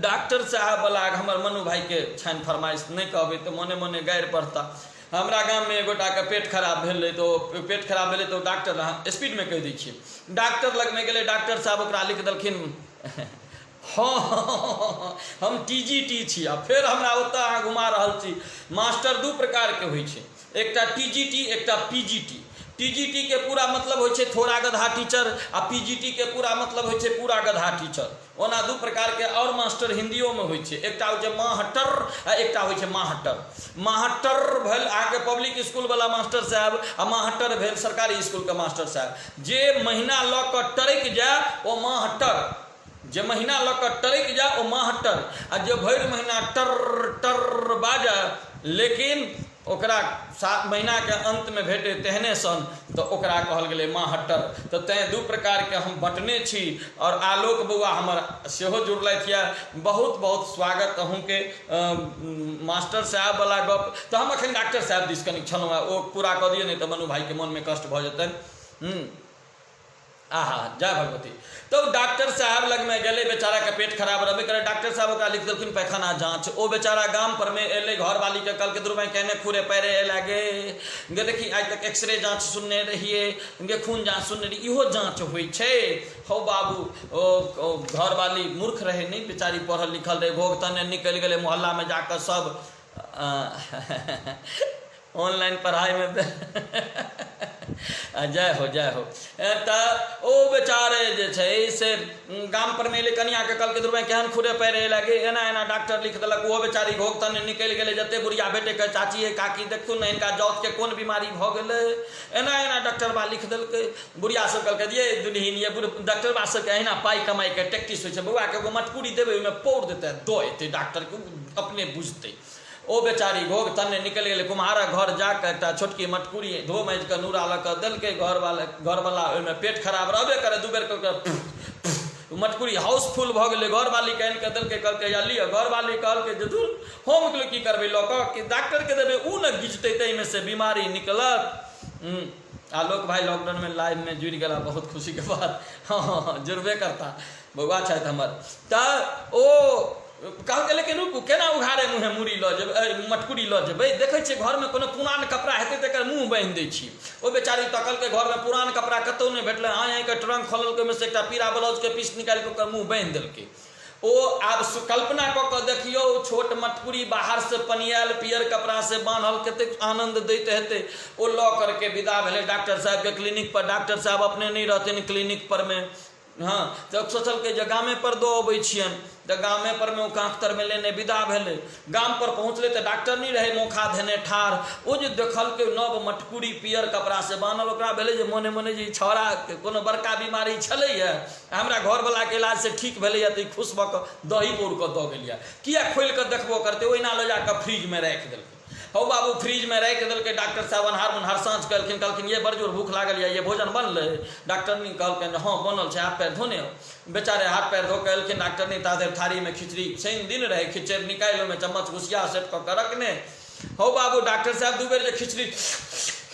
डॉक्टर साहब वाला हमर मनु भाई के छान फरमाइश नहीं कहबे तो मने मने गारि पड़ता। हमरा गाँव में एगोटा के पेट खराब भेलै, तो पेट खराब भेलै तो डॉक्टर स्पीड में कह दै छियै, डॉक्टर लग में गेलै, डॉक्टर साहब ओकरा लिख देलखिन हाँ हम टीजीटी छी। आ फिर हमरा ओतऽ अहाँ घुमा रहल छी। मास्टर दू प्रकार के होइ छै, एकटा टीजीटी एकटा पीजीटी। टीजीटी के पूरा मतलब होइ छै थोड़ा गधा टीचर, आ पीजीटी के पूरा मतलब होइ छै पूरा गधा टीचर। ओना दू प्रकार के और मास्टर हिंदियों में होइ छै, एकटा होइ छै माहटर आ एकटा होइ छै माहटर। माहटर भेल अहाँके पब्लिक स्कूल वाला मास्टर साहब, आ माहटर भेल सरकारी स्कूल के मास्टर साहब। जे महीना लऽ कऽ टरैक जाए ओ माहटर, जे महीना लऽ कऽ टरैक जाए ओ माहटर, आ जे भरि महीना टर टर बाजे लेकिन ओकरा 7 महीना के अंत में भेटे तेहने सन, तो ओकरा कहल गेलै माहटर। तो तैं दू प्रकार के हम बँटने छी। और आलोक बउआ हमर सेहो जुड़लथि यऽ, बहुत बहुत स्वागत अहूँ के। मास्टर साहब वाला गप तो हम अखन डॉक्टर साहब दिस कनिक छलहुँ हँ, ओ पूरा कऽ दियौ नहीं तो मनु भाई के मन में कष्ट भऽ जेतनि। आहा जय भगवती। तो डॉक्टर साहब लग में गए, बेचारा के पेट खराब रहबे करे, डॉक्टर साहब ओकरा लिख देलखिन पैखाना जांच। ओ बेचारा गाम पर में एले, घर वाली के कल के दुर्बा कहने खुरे पैरे लगे गे, देखी आज तक एक्सरे जांच सुनने रहिए, गे खून जांच सुनने रही, इहो जांच होइ छै। हो बाबू ओ घर वाली मूर्ख रहे नहीं, बेचारी पढ़ल लिखल रहे, घोघ तने निकल गए मोहल्ला में जाकर सब ऑनलाइन पढ़ाई में जय हो जय हो। तो ओ बेचारे जे छै से गाम पर में कनिया के कल के दुर्बा केहन खुरे पैरे लगे, एना एना डॉक्टर लिख देलक। वो बेचारी घोघ तने निकल गए, जते बुढ़िया बेटे के चाची काकी देखू ने इनका जौत के कोन बीमारी भ गेलै, एना एना डॉक्टर बा लिख देलकै। बुढ़िया सब कहलकै ये दुल्हिन ये डॉक्टर बा सबके अहिना पाई कमाई के टैक्टिस होइ छै, बउआ के एगो मटकुरी देबै ओहिमे पौड़ देतै दो एतै, डॉक्टर के अपने बुझतै। ओ बेचारी घोघ तन्ने निकल गए, कुम्हारा घर जाकर एक छोटकी मटकुरी धो माँजि के नूरा लऽ कऽ देलकै। घर वाला ओहिमे पेट खराब रहबे करे, दू बेर मटकुरी हाउसफुल भऽ गेलै। घर वाली के आनि के देलकै, कहलकै या लिअ। घर वाली कहलकै जे धुर हम की करबै लऽ कऽ, कि डॉक्टर के देबै ऊ न घिचतै, ताहिमे से बीमारी निकलत। आलोक भाई लॉकडाउन में लाइव में जुड़ गया, बहुत खुशी के बात। हाँ जुड़बे करता बउआ छथि हमर। तऽ ओ कहलकै लेकिन रुकू केना उघारे मुँहे मूड़ी लऽ जेबै, मटकुरी लऽ जेबै, देखै छियै घर में कोनो पुरान कपड़ा हेतै तकर मुँह बान्हि दै छी। ओ बेचारी तकलकै घर में पुरान कपड़ा कतौ नहि भेटलै, आइ के ट्रंक खोललकै, ओहिमे से एकटा पीरा ब्लाउज के पीस निकालि कऽ ओकर मुँह बान्हि देलकै। ओ आब कल्पना कऽ कऽ देखियौ, छोट मटकुरी बाहर से पनियाल पियर कपड़ा से बान्हल, कतेक आनंद दैत हेतै। ओ लऽ करके विदा भेलै डॉक्टर साहब के क्लिनिक पर। डॉक्टर साहब अपने नहीं रहथिन क्लिनिक पर में, हाँ तो सोचलकै जे गामे पर दो अबै छियनि, तो गामे पर में ओ काँख तर में लेने विदा भेलै। गाम पर पहुँचले तो डॉक्टर नहीं रहे, मोखा धेने ठाढ़। ओ जे देखलकै नव मटकुरी पियर कपड़ा से बान्हल, ओकरा भेलै जे मोने मोने जे छौड़ा के कोनो बड़का बीमारी छलैया, हमरा घरवला के इलाज से ठीक भेलैया, तो खुश भऽ कऽ दही पौर कऽ दऽ गेलिया। किया खोलि कऽ देखबो करतै, ओहिना लऽ जाकऽ फ्रिज में राखि देलकै। हो बाबू फ्रिज में राख देलकै। डॉक्टर साहब अन्हार साँझ कहलखिन ये बड़ जोर भूख लागल ये भोजन बनलै। डॉक्टर नहीं कहलखिन हाँ बनल छै, हाथ पैर धोने। बेचारे हाथ पैर धो के एलखिन। डॉक्टर नहीं ताधर थारी में खिचड़ी, शनि दिन रहे, खिचड़ी निकालि ओहिमे चम्मच घुसिया सेट कऽ के रखने। हो बाबू डॉक्टर साहब दू बेर जे खिचड़ी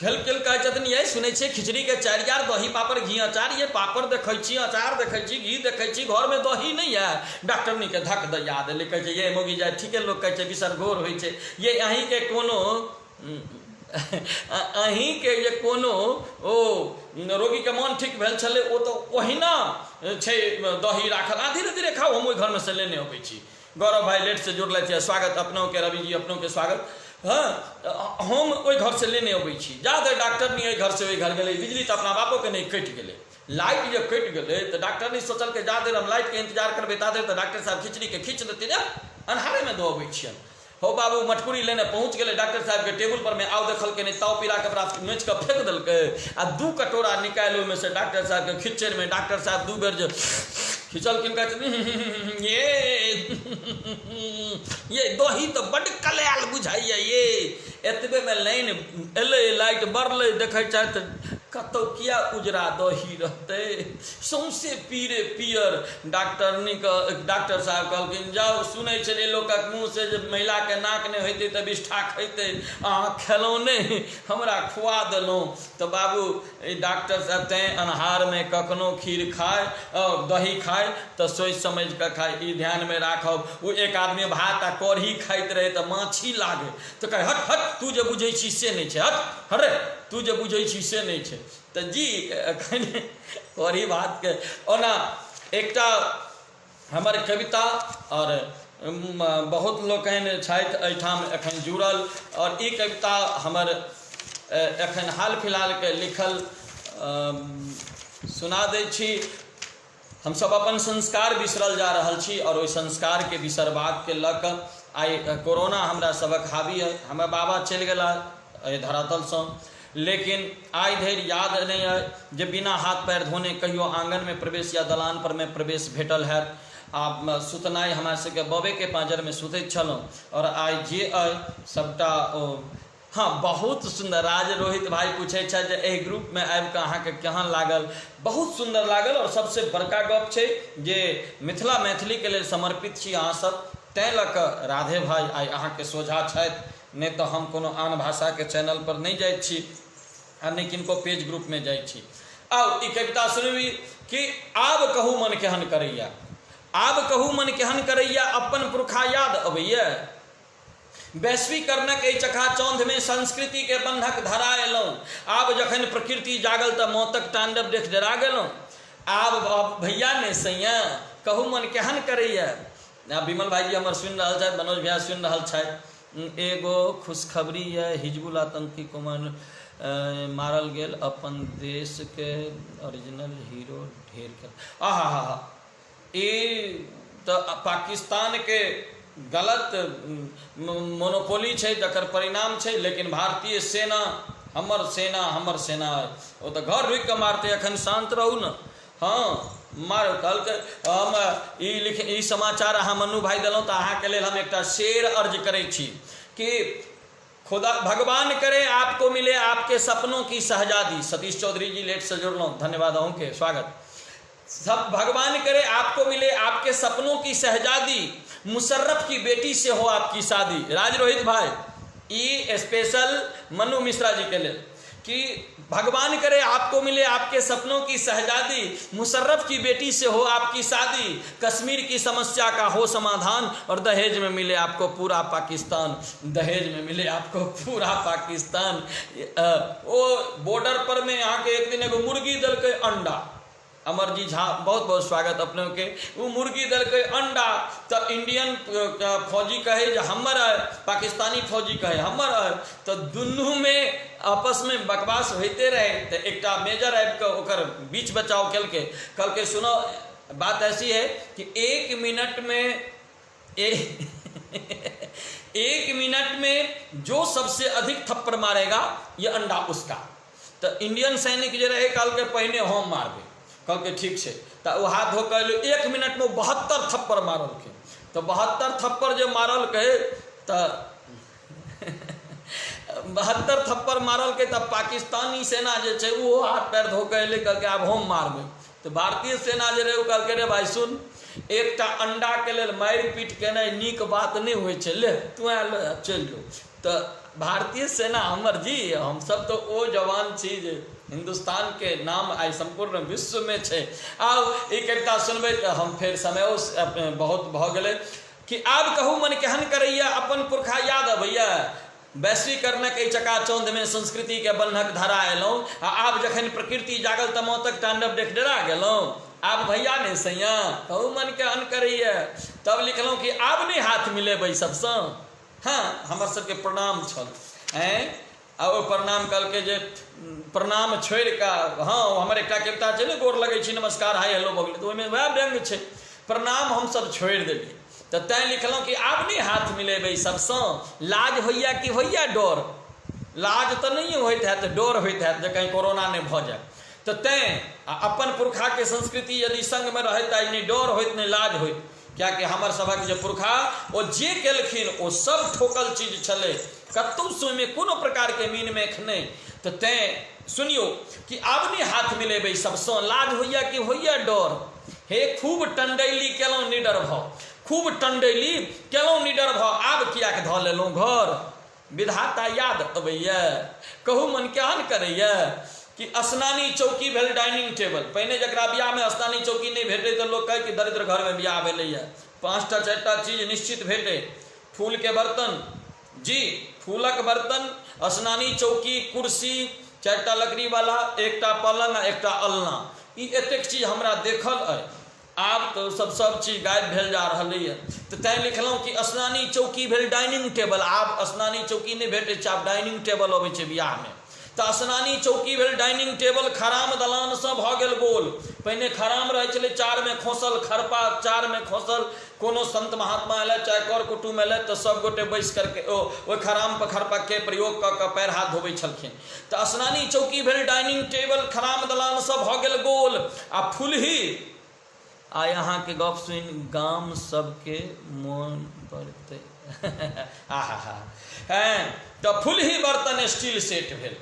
खेल कहै छथिन, ये सुनै छियै खिचड़ी के 4 यार दही पापड़ घी अचार, ये पापड़ देखै छी, अचार देखै छी, घी देखै छी, घर में दही नहीं है। डॉक्टर नहीं के धक द याद एलै, कहै छै ये मोगी जाय ठीके लोग कहै छै बिसर घोर होइ छै, ये अहीं के कोनो अहीं के ये कोनो ओ रोगी के मन ठीक भेल छलै, ओ तो ओहिना छै दही राखल, धीरे धीरे खाओ, हम ओहि घर में से लेने अबै छी। गौरव भाई लेट से जुड़ल थे, स्वागत अपनों के, रवि जी अपनों के स्वागत। हाँ हम ओहि घर से लेने अबै छी, जा धरि डॉक्टर नहीं घर से ओहि घर गेलै, बिजली तो अपना बापो के नहीं कटि गेलै, लाइट जब कटि गेलै तो डॉक्टर नहीं सोचल के जा धरि हम लाइट के इंतजार करबै ता धरि तो डॉक्टर साहब खिचड़ी के खींच देते ना, अन्हारे में दो अबै छियन। हो बाबू मटकुरी लेने पहुँच गए डॉक्टर साहब के टेबुल पर में, आउ देखल के नहीं ताव पीला कपड़ा नोच के फेंक दिलकै आ 2 कटोरा निकालि ओहिमे से डॉक्टर साहब के खिचड़ में डॉक्टर साहब 2 बेर जो खिंचल किनका ये दही तो बड़ कलायल बुझाइए, ये एतबे में लाइन एलै, लाइट बढ़लै, देखै छै कतौ किया उजरा दही रहते, सौंसे पीरे पियर। डॉक्टर साहब कहलखिन जाओ, सुनै छलै लोकक मुँह से जे महिला के नाक नहीं होते तो बिष्ठा खैते, अहाँ खेलौं नहीं, हमरा खुआ देलौं। तो बाबू डॉक्टर साहब तें अन्हार में कखनो खीर खाए और दही खाए तो सोच समझ के खाए, ई ध्यान में राखब। वो एक आदमी भात आ कढ़ी खाइत रहे तो माछी लागे तो कहे हट हट तू जे बुझै छी से नहीं छै, हट हरे तू जे बुझै छी से नहीं छै। तो जी कढ़ी भात के ओना एकटा हमर कविता और बहुत लोग छथि एहिठाम एखन जुड़ल, और ई कविता हमर एखन हाल फिलहाल के लिखल सुना दै छी। हम सब अपन संस्कार बिसरल जा रहल छी, और ओहि संस्कार के बिसरबाक के लऽ कऽ आइ कोरोना हमरा सबक हावी है। हमर बाबा चलि गेला एहि धरातल से, लेकिन आइ धरि याद नहीं है जे बिना हाथ पैर धोने कहियो आंगन में प्रवेश या दलान पर में प्रवेश भेटल है। आप सुतनाई हमरा सबके बबे के पाँजर में सुतैत छलहुँ, और आइ जे अइ सबटा हाँ बहुत सुंदर। राज रोहित भाई पूछे जे एहि ग्रुप में आबि कऽ अहाँके केहन लागल, बहुत सुंदर लागल। और सबसे बड़का गप छै जे मिथिला मैथिली के लेल समर्पित छी अहाँ सब, तैं लऽ कऽ राधे भाई आइ अहाँके सोझा छथि, नहीं तो हम कोनो आन भाषा के चैनल पर नहीं जाय छी आ नहीं किनको पेज ग्रुप में जाय छी। आउ ई कविता सुनबी कि आब कहू मन केहन करैया, आब कहू मन केहन करैया, अपन पुरखा याद अबैया। वैश्वीकरणक एहि चकाचौंध में संस्कृति के बंधक धरा एलहुँ, आब जखन प्रकृति जागल तऽ मौतक तांडव देख डरा गेलहुँ। आब भैया ने सैया कहू मन केहन करैया। विमल भाईजी हमर सुनि रहल छथि, मनोज भैया सुनि रहल छथि। एगो खुशखबरी है, हिजबुल आतंकी कमांडर मारल गेल, अपन देश के ओरिजिनल हीरो ढेर के। आहा ये तो पाकिस्तान के गलत मोनोपोली है, जकर परिणाम है। लेकिन भारतीय सेना हमर सेना है, वो तो घर रुक के मारते, अखन शांत रहू न। हाँ मारो कहलकै हम ई समाचार अहाँ मन्नू भाई दिलौं तो अहाँ के लेल हम एकटा शेर अर्ज करै छी कि खुदा भगवान करे आपको मिले आपके सपनों की शहजादी। सतीश चौधरी जी लेट से जुड़लों, धन्यवाद अहूँ के स्वागत। सब भगवान करे आपको मिले आपके सपनों की शहजादी, मुशर्रफ की बेटी से हो आपकी शादी। राज रोहित भाई ई स्पेशल मन्नू मिश्रा जी के लिए कि भगवान करे आपको मिले आपके सपनों की शहजादी, मुशर्रफ की बेटी से हो आपकी शादी, कश्मीर की समस्या का हो समाधान, और दहेज में मिले आपको पूरा पाकिस्तान। दहेज में मिले आपको पूरा पाकिस्तान। वो बॉर्डर पर में यहाँ के एक दिन एगो मुर्गी दल के अंडा, अमरजी झा बहुत बहुत स्वागत अपने के। वो मुर्गी दल के अंडा तो इंडियन फौजी कहे जे हमर है, पाकिस्तानी फौजी कहे हमर है, तो दुनू में आपस में बकवास होते रहे। तो एक मेजर आबि के ओकर बीच बचाव कल के सुनो बात ऐसी है कि 1 मिनट में एक मिनट में जो सबसे अधिक थप्पड़ मारेगा ये अंडा उसका। तो इंडियन सैनिक जो रहे कल के पहले हम मारबे, कल के ठीक है। तो वो हाथ धो कर 1 मिनट में 72 थप्पड़ मारल के। तो 72 थप्पड़ जो मारल के तो 72 थप्पड़ मारल के, तब पाकिस्तानी सेना जो है वो हाथ पैर धो के ले करके अब हम मारबे। तो भारतीय सेना जो रहे कल के रे भाई सुन, एकटा अंडा के लेल मारि पीट केना नीक बात नहीं हुए छे, ले तू चल जो। तो भारतीय सेना हमर जी हम सब तो ओ जवान छी जे हिंदुस्तान के नाम आई संपूर्ण विश्व में छे। आब ई कविता सुनबे तो हम फिर समय बहुत भ गेले कि आब कहू मन केहन करैया, अपन पुरखा याद अबैया। वैश्वीकरणक एहि चकाचौंध में संस्कृति के बन्हक धरा एलहुँ, आब जखन प्रकृति जागल तऽ मौतक तांडव देख डरा गेलहुँ। आब भैया ने सैया कहू मन केहन करैया। तब लिखलहुँ कि आब नहीं हाथ मिलेबै सबसँ, हाँ हमर सबके प्रणाम छल हैं आ ओ प्रणाम करके जे प्रणाम छोड़ कऽ हाँ हमर एकटा कविता छै ने गोर लगै छी नमस्कार हाय हेलो भऽ गेलै तऽ ओहिमे वएह व्यंग छै प्रणाम हमसब छोड़ि देलियै तऽ तैँ लिखलहुँ कि आब नहि हाथ मिलेबै सबसँ लाज होइया कि होइया डर लाज तऽ नहीं होइत हैत डर होइत हैत जे कहीं कोरोना नहीं भऽ जाए तऽ तैँ अपन पुरखाके संस्कृति यदि संगमे रहै तऽ नहि डर होइत नहि लाज होइत कियाकि हमर सभक जे पुरखा ओ जे केलखिन ओ सब ठोकल चीज छलै कतहु ओहिमे कोनो प्रकारके मीन मेख नहि तऽ तैँ सुनियौ कि आब नहि हाथ मिलेबै सबसँ लाज होइया कि होइया डर हे खूब टंडैली केलहुँ निडर भऽ खूब टंडैली केलहुँ निडर भऽ आब कियाक धऽ लेलहुँ घर विधाता याद अबैया कहू मन केहन करैया कि स्नानी चौकी भेल डाइनिंग टेबल पहिने जकरा बियाहमे स्नानी चौकी नहीं भेटै तऽ लोक कहै कि दरिद्र घरमे बियाह भेलैया 5टा 4टा चीज निश्चित भेटै फूलके बर्तन जी फूलक बर्तन स्नानी चौकी कुर्सी 4टा लकड़ी वाला 1टा पलंग आ 1टा अलना ई एतेक चीज हमरा देखल अइ आब तो सब चीज गायब भेल जा रहलै तऽ तैँ लिखलहुँ कि स्नानी चौकी भेल डाइनिंग टेबल आब स्नानी चौकी नहीं भेटै छै आब डाइनिंग टेबल अबै छै बियाहमे तऽ स्नानी चौकी भेल डाइनिंग टेबल खराम दलानसँ भऽ गेल गोल पहिने खराम रहै छलै 4 में खोसल खरपा 4 में खोसल कोनो संत महात्मा एलै चाहे कर कुटुम एलै तऽ सब गोटे बैस करके ओहि खराम पर खरपाके प्रयोग कऽ कऽ पैर हाथ धोबै छलखिन तऽ स्नानी चौकी भेल डाइनिंग टेबल खराम दलानसँ भऽ गेल गोल आ फुलही आ अहाँके गप सुनि गाम सबके मोन पड़तै आहा हा हैं तऽ फुलही बर्तन स्टील सेट भेल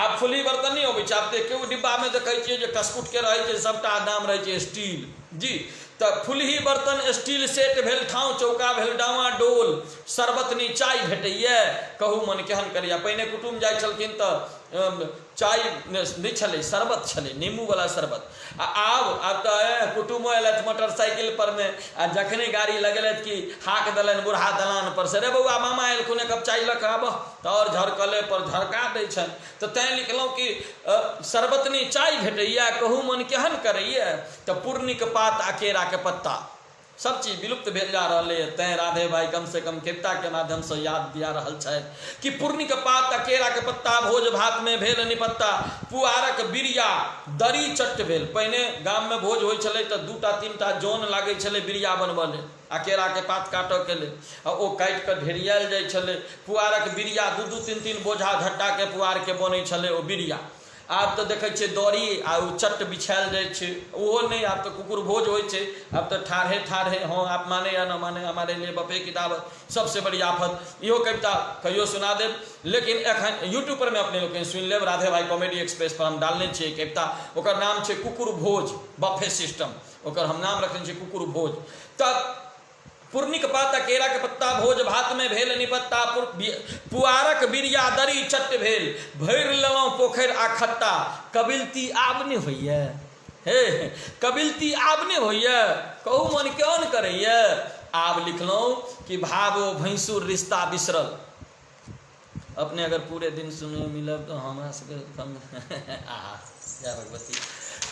आब फुलही बर्तन नहीं अबै छै आब तऽ केओ डिब्बामे देखै छियै जे कसकुटके रहै छै सबटा दाम रहै छै स्टील जी तऽ फुलही बर्तन स्टील सेट भेल ठाउँ चौका भेल डावा डोल शरबतनी चाय भेटैया कहू मन केहन करैया पहिने कुटुम जाइ छलखिन तऽ चाय नहीं छलै शरबत छलै नींबूवला शरबत आ आब तऽ कुटुम्बो एलथि मोटरसाइकिल पर में आ जखने गाड़ी लगेलथि कि हाँक देलनि बूढ़ा दलान पर से रे बौआ मामा एलखुन एक कप चाय लऽ कऽ आबह तऽ आओर झरकले पर झरका दै छनि तऽ तैँ लिखलहुँ कि शरबतनी चाय भेटैया कहू मन केहन करैया तऽ पूर्णिक पात आ केराके पत्ता सब चीज विलुप्त भेल जा रहा है तैं राधे भाई कम से कम कविता के माध्यम से याद दिया रहल छै कि पूर्णिक पात केरा के पत्ता भोज भात में भेल निपत्ता पुआरक बिरिया दरी चट्ट भेल पहिने गाम में भोज होइ छलै तऽ 2टा 3टा जौन लागै छलै बिरिया बनबऽ लेल आ केरा के पात काटऽ के लेल आ ओ काटि कऽ ढेरियाल जाइ छलै पुआरक बिरिया 2-2 3-3 बोझा झट्टा के पुआर के बनै छलै ओ बिरिया आब तऽ देखै छियै दौरी आ ओ चट्ट बिछायल जाइ छै ओहो नहीं आब तऽ कुकुर भोज होइ छै आब तऽ ठाढ़े ठाढ़े हाँ आप माने या न माने हमारे लिए बफे की दावत सबसे बड़ी आफत इहो कविता कहियो सुना देब लेकिन एखन यूट्यूब पर में अपने लोग सुनि लेब राधे भाई कॉमेडी एक्सप्रेस पर हम डालने छियै कविता ओकर नाम छै कुकुर भोज बफे सिस्टम ओकर हम नाम रखने छियै कुकुर भोज तऽ पूर्णिक पात केरा के पत्ता भोज भात में भेल निपत्ता पुआरक बिरिया दरी चट्ट भेल भरि लेलहुँ पोखरि आ खत्ता कबिलती आब नहीं होइया हे कबिलती आब नहीं होइया कहू मन केहन करैया आब लिखलहुँ कि भावो भैंसुर रिश्ता बिसरल अपने अगर पूरे दिन सुने मिलब तो हमरा सबके कम आहा जय भगवती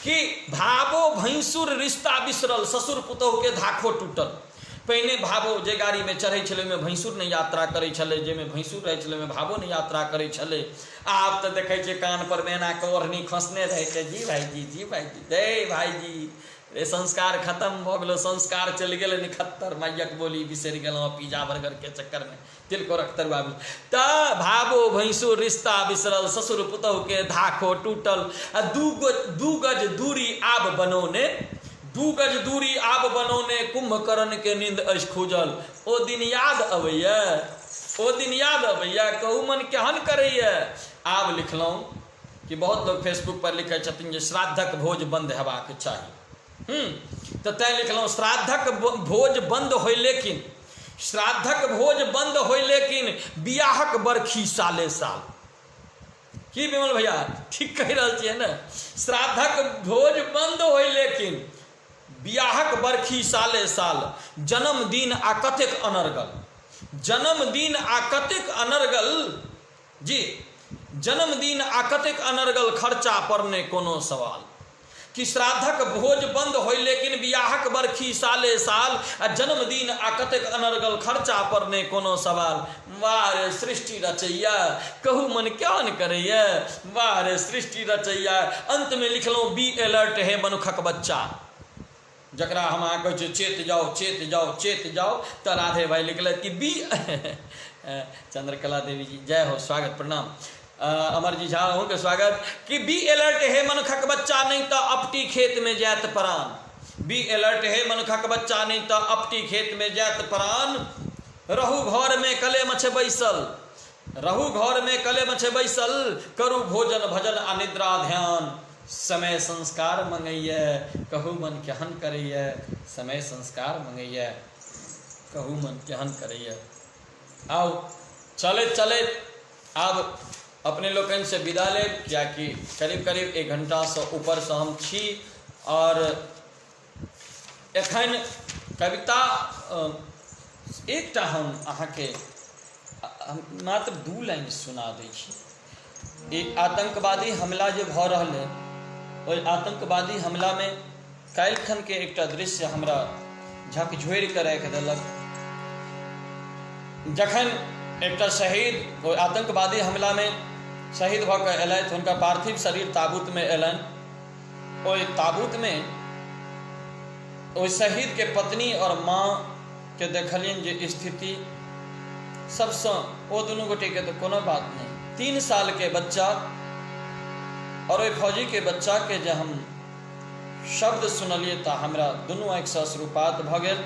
कि भावो भैंसुर रिश्ता बिसरल ससुर पुतोह के धाखो टूटल पहिने भावो जे गाड़ी में चढ़ै छलै में भैंसुर ने यात्रा करै छलै जाहिमे भैंसुर रहै छलै में भावो ने यात्रा करै छलै आब तऽ देखै छियै कान पर मेना के ओढ़नी खसने रहै छै जी भाईजी दे भाईजी रे संस्कार खत्म भऽ गेलो संस्कार चलि गेलै निखत्तर मायक बोली बिसरि गेलहुँ पिज्जा बर्गर के चक्कर में तिलकोरक तरुआ तऽ भावो भैंसुर रिश्ता बिसरल ससुर पुतोह के धाखो टूटल आ दू गज दूरी आब बनौने 2 गज दूरी आब बनौने कुंभकर्ण के नींद अछि खुजल ओ दिन याद अबैया कहू मन केहन करैया आब लिखलहुँ कि बहुत लोग फेसबुक पर लिखै छथिन जे श्राद्धक भोज बंद हेबाक चाही तऽ तैँ लिखलहुँ श्राद्धक भोज बंद होइ लेकिन श्राद्धक भोज बंद होइ लेकिन बियाहक बरखी साले साल की विमल भैया ठीक कहि रहल छियै ने श्राद्धक भोज बंद होइ लेकिन बियाहक बरखी साले साल जन्मदिन आ कतेक अनर्गल जी जन्मदिन आ कतेक अनर्गल खर्चा पर ने कोनो सवाल कि श्राद्धक भोज बंद हो लेकिन बियाहक बरखी साले साल आ जन्मदिन आ कतेक अनर्गल खर्चा पर ने कोनो सवाल। वाह रे सृष्टि रचैया कहू मन क्या न करैया, वाह रे सृष्टि रचैया। अंत में लिखलहुँ बी अलर्ट हे मनुखक बच्चा, जकरा हम अहाँ कहै छी चेत जाओ चेत जाओ चेत जाओ, तो राधे भाई लिखल कि बी चंद्रकला देवी जी जय हो, स्वागत प्रणाम। अमर जी झा के स्वागत कि बी अलर्ट हे मनुखक बच्चा नहीं तो अपटी खेत में जात प्राण। बी अलर्ट हे मनुखक बच्चा नहीं तो अपटी खेत में जात प्राण। रहू घर में कले मछे बैसल, रहू घर में कले मछे बैसल, करू भोजन भजन आ निद्रा ध्यान। समय संस्कार मंगैया कहू मन केहन करैया, समय संस्कार मंगैया कहू मन केहन करैया। आओ चले चले अब अपने लोगन से विदा ले, क्या कि करीब करीब 1 घंटा से ऊपर से हम छी। और एखन कविता एकटा हम अहाँके मात्र 2 लाइन सुना दै छी। एक आतंकवादी हमला जे भऽ रहल है, ओहि आतंकवादी हमला में काल्हिखन के एकटा दृश्य हमरा झकझोरि कऽ राखि देलक। जखन एकटा शहीद ओहि आतंकवादी हमला में शहीद भऽ कऽ अयलथि, हुनका पार्थिव शरीर ताबूत में अयलनि। ओहि ताबूत में ओहि शहीद के पत्नी और माँ के देखलियनि जे स्थिति सबसँ, ओ दुनू गोटे के तो कोनो बात नहीं, 3 साल के बच्चा और ओहि फौजी के बच्चा के जे हम शब्द सुनलियै तऽ हमरा दुनू आँखि से अश्रुपात भऽ गेल।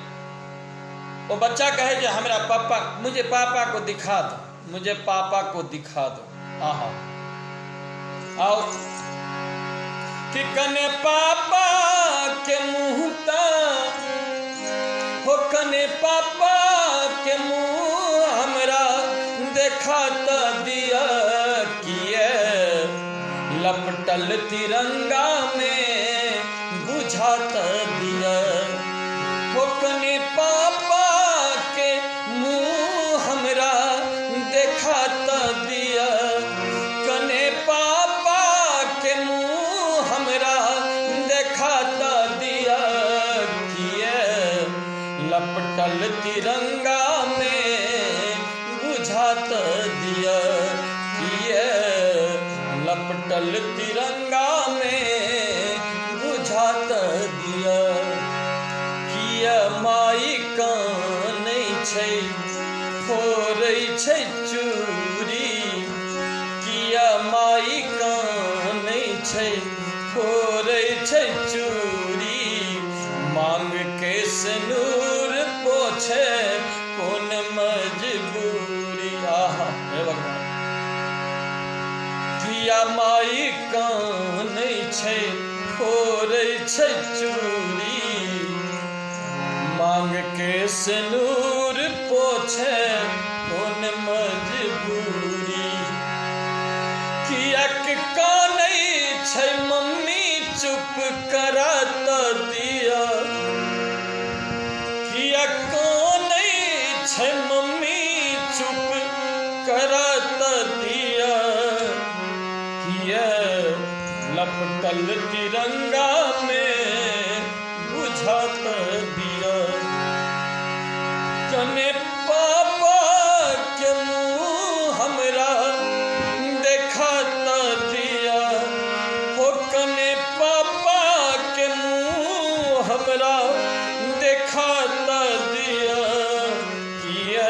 वो बच्चा कहे जे हमरा पापा, मुझे पापा को दिखा दो, मुझे पापा को दिखा दो। आहा आओ कि कने पापा के मुँह हो, कने पापा के मुँह हमरा देखा त दिया किए, लपटल तिरंगा में बुझा त दिया। हो कने पापा के मुँह हमरा देखा त दिया, कने पापा के मुँह हमरा देखा त दिया किए, लपटल तिरंगा में बुझा त दिया किए, लपटल तिरंगा में बुझा त दिया किए। माई कानै छै फोड़ै छै चूड़ी, किया माई कानै छै फोड़ै छै चूड़ी, मांग के सिनूर पोछे कोन मजबूरी। आहा हे भगवान, किया माई कानै छै फोड़ै छै चूड़ी, मांग के सिनूर पोछे कोन मजबूरी। किया कि कानै छै मम्मी चुप करा त दिया, किया कानै छै मम्मी चुप करा त दिया किया, लपटल तिरंगा में बुझा त दिया। कने पापा के मुँह हमरा देखा त दिया, हो कने पापा के मुँह हमरा देखा त दिया किया,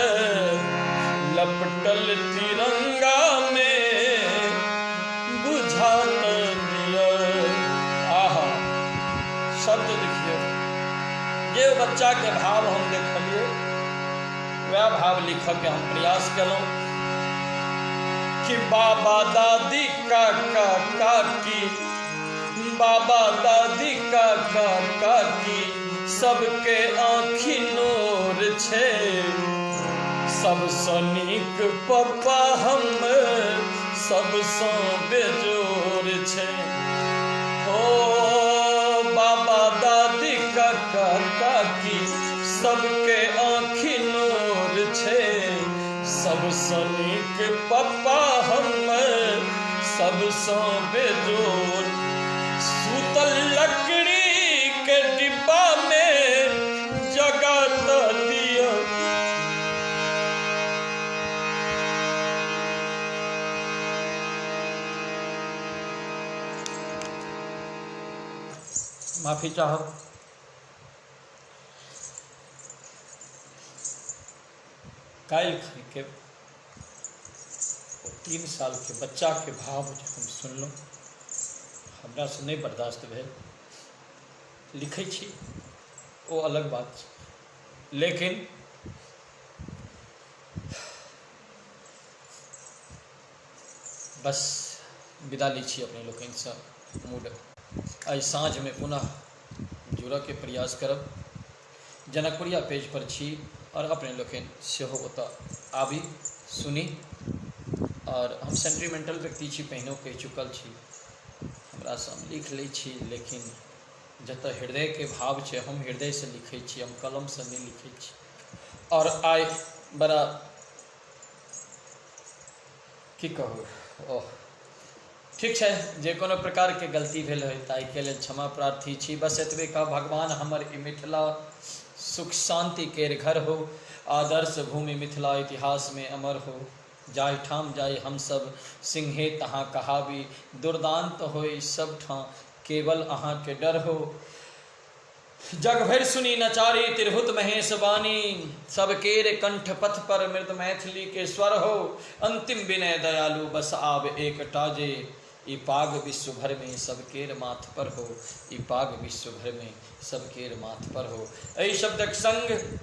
लपटल तिरंगा में बुझा त दिया। आहा शब्द देखिए, जे बच्चा के भाव हम देखलिए वह भाव लिखऽ के हम प्रयास केलहुँ कि बाबा दादी काका काकी, बाबा दादी काका काकी सबके आँखि नोर छै, सबसँ नीक पप्पा हम सबसँ बेजोर छै। हो बाबा दादी काका काकी सबके आँखि नोर छै, सबसँ नीक पप्पा हम सबसँ बेजोर। सुतल माफी चाहब। काल्हि के 3 साल के बच्चा के भाव जे हम सुनलहुँ हमरा से नहीं बर्दाश्त भेल। लिखै छी ओ अलग बात छै, लेकिन बस विदा लै छी अपने लोकनिसँ। मूड आइ साँझ में पुनः जुड़ऽ के प्रयास करब। जनकपुरिया पेज पर छी और अपने लोकनि सेहो ओतऽ आबी सुनी। और हम सेंटिमेंटल व्यक्ति छी, पहिनो कहि चुकल छी, हमरा से हम लिख लै छी, लेकिन जतऽ हृदय के भाव छै हम हृदय से लिखै छी, हम कलम से नहीं लिखै छी। और आइ बड़ा की कहू, ओह ठीक है, जे कोनो प्रकार के गलती भेल हो ताहिके लेल क्षमा प्रार्थी छी। बस एतबे कह, भगवान हमर ई मिथिला सुख शांति केर घर हो, आदर्श भूमि मिथिला इतिहास में अमर हो। जाहि ठाम जाय हम सब सिंहे तहाँ कहावी, दुर्दांत होय सब ठाम केवल अहाँ के डर हो। जग भर सुनी नचारी तिरहुत महेश बानी, सबकेर कंठ पथ पर मृद मैथिली के स्वर हो। अंतिम विनय दयालु बस आब एक टाजे, ई पाग विश्व भर में सबकेर माथ पर हो, ई पाग विश्व भर में सबकेर माथ पर हो। एहि शब्दक संग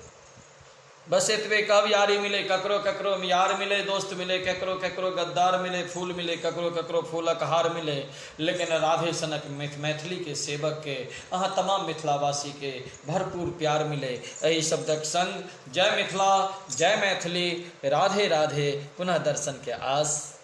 बस एतबे कब, यारी मिले ककरो ककरो यार मिले, दोस्त मिले ककरो ककरो गद्दार मिले, फूल मिले ककरो ककरो फूलक हार मिले, लेकिन राधे सनक मैथिली के सेवक के अहाँ तमाम मिथिलावासी के भरपूर प्यार मिले। एहि शब्दक संग जय मिथिला, जय मैथिली, राधे राधे, पुनः दर्शन के आस।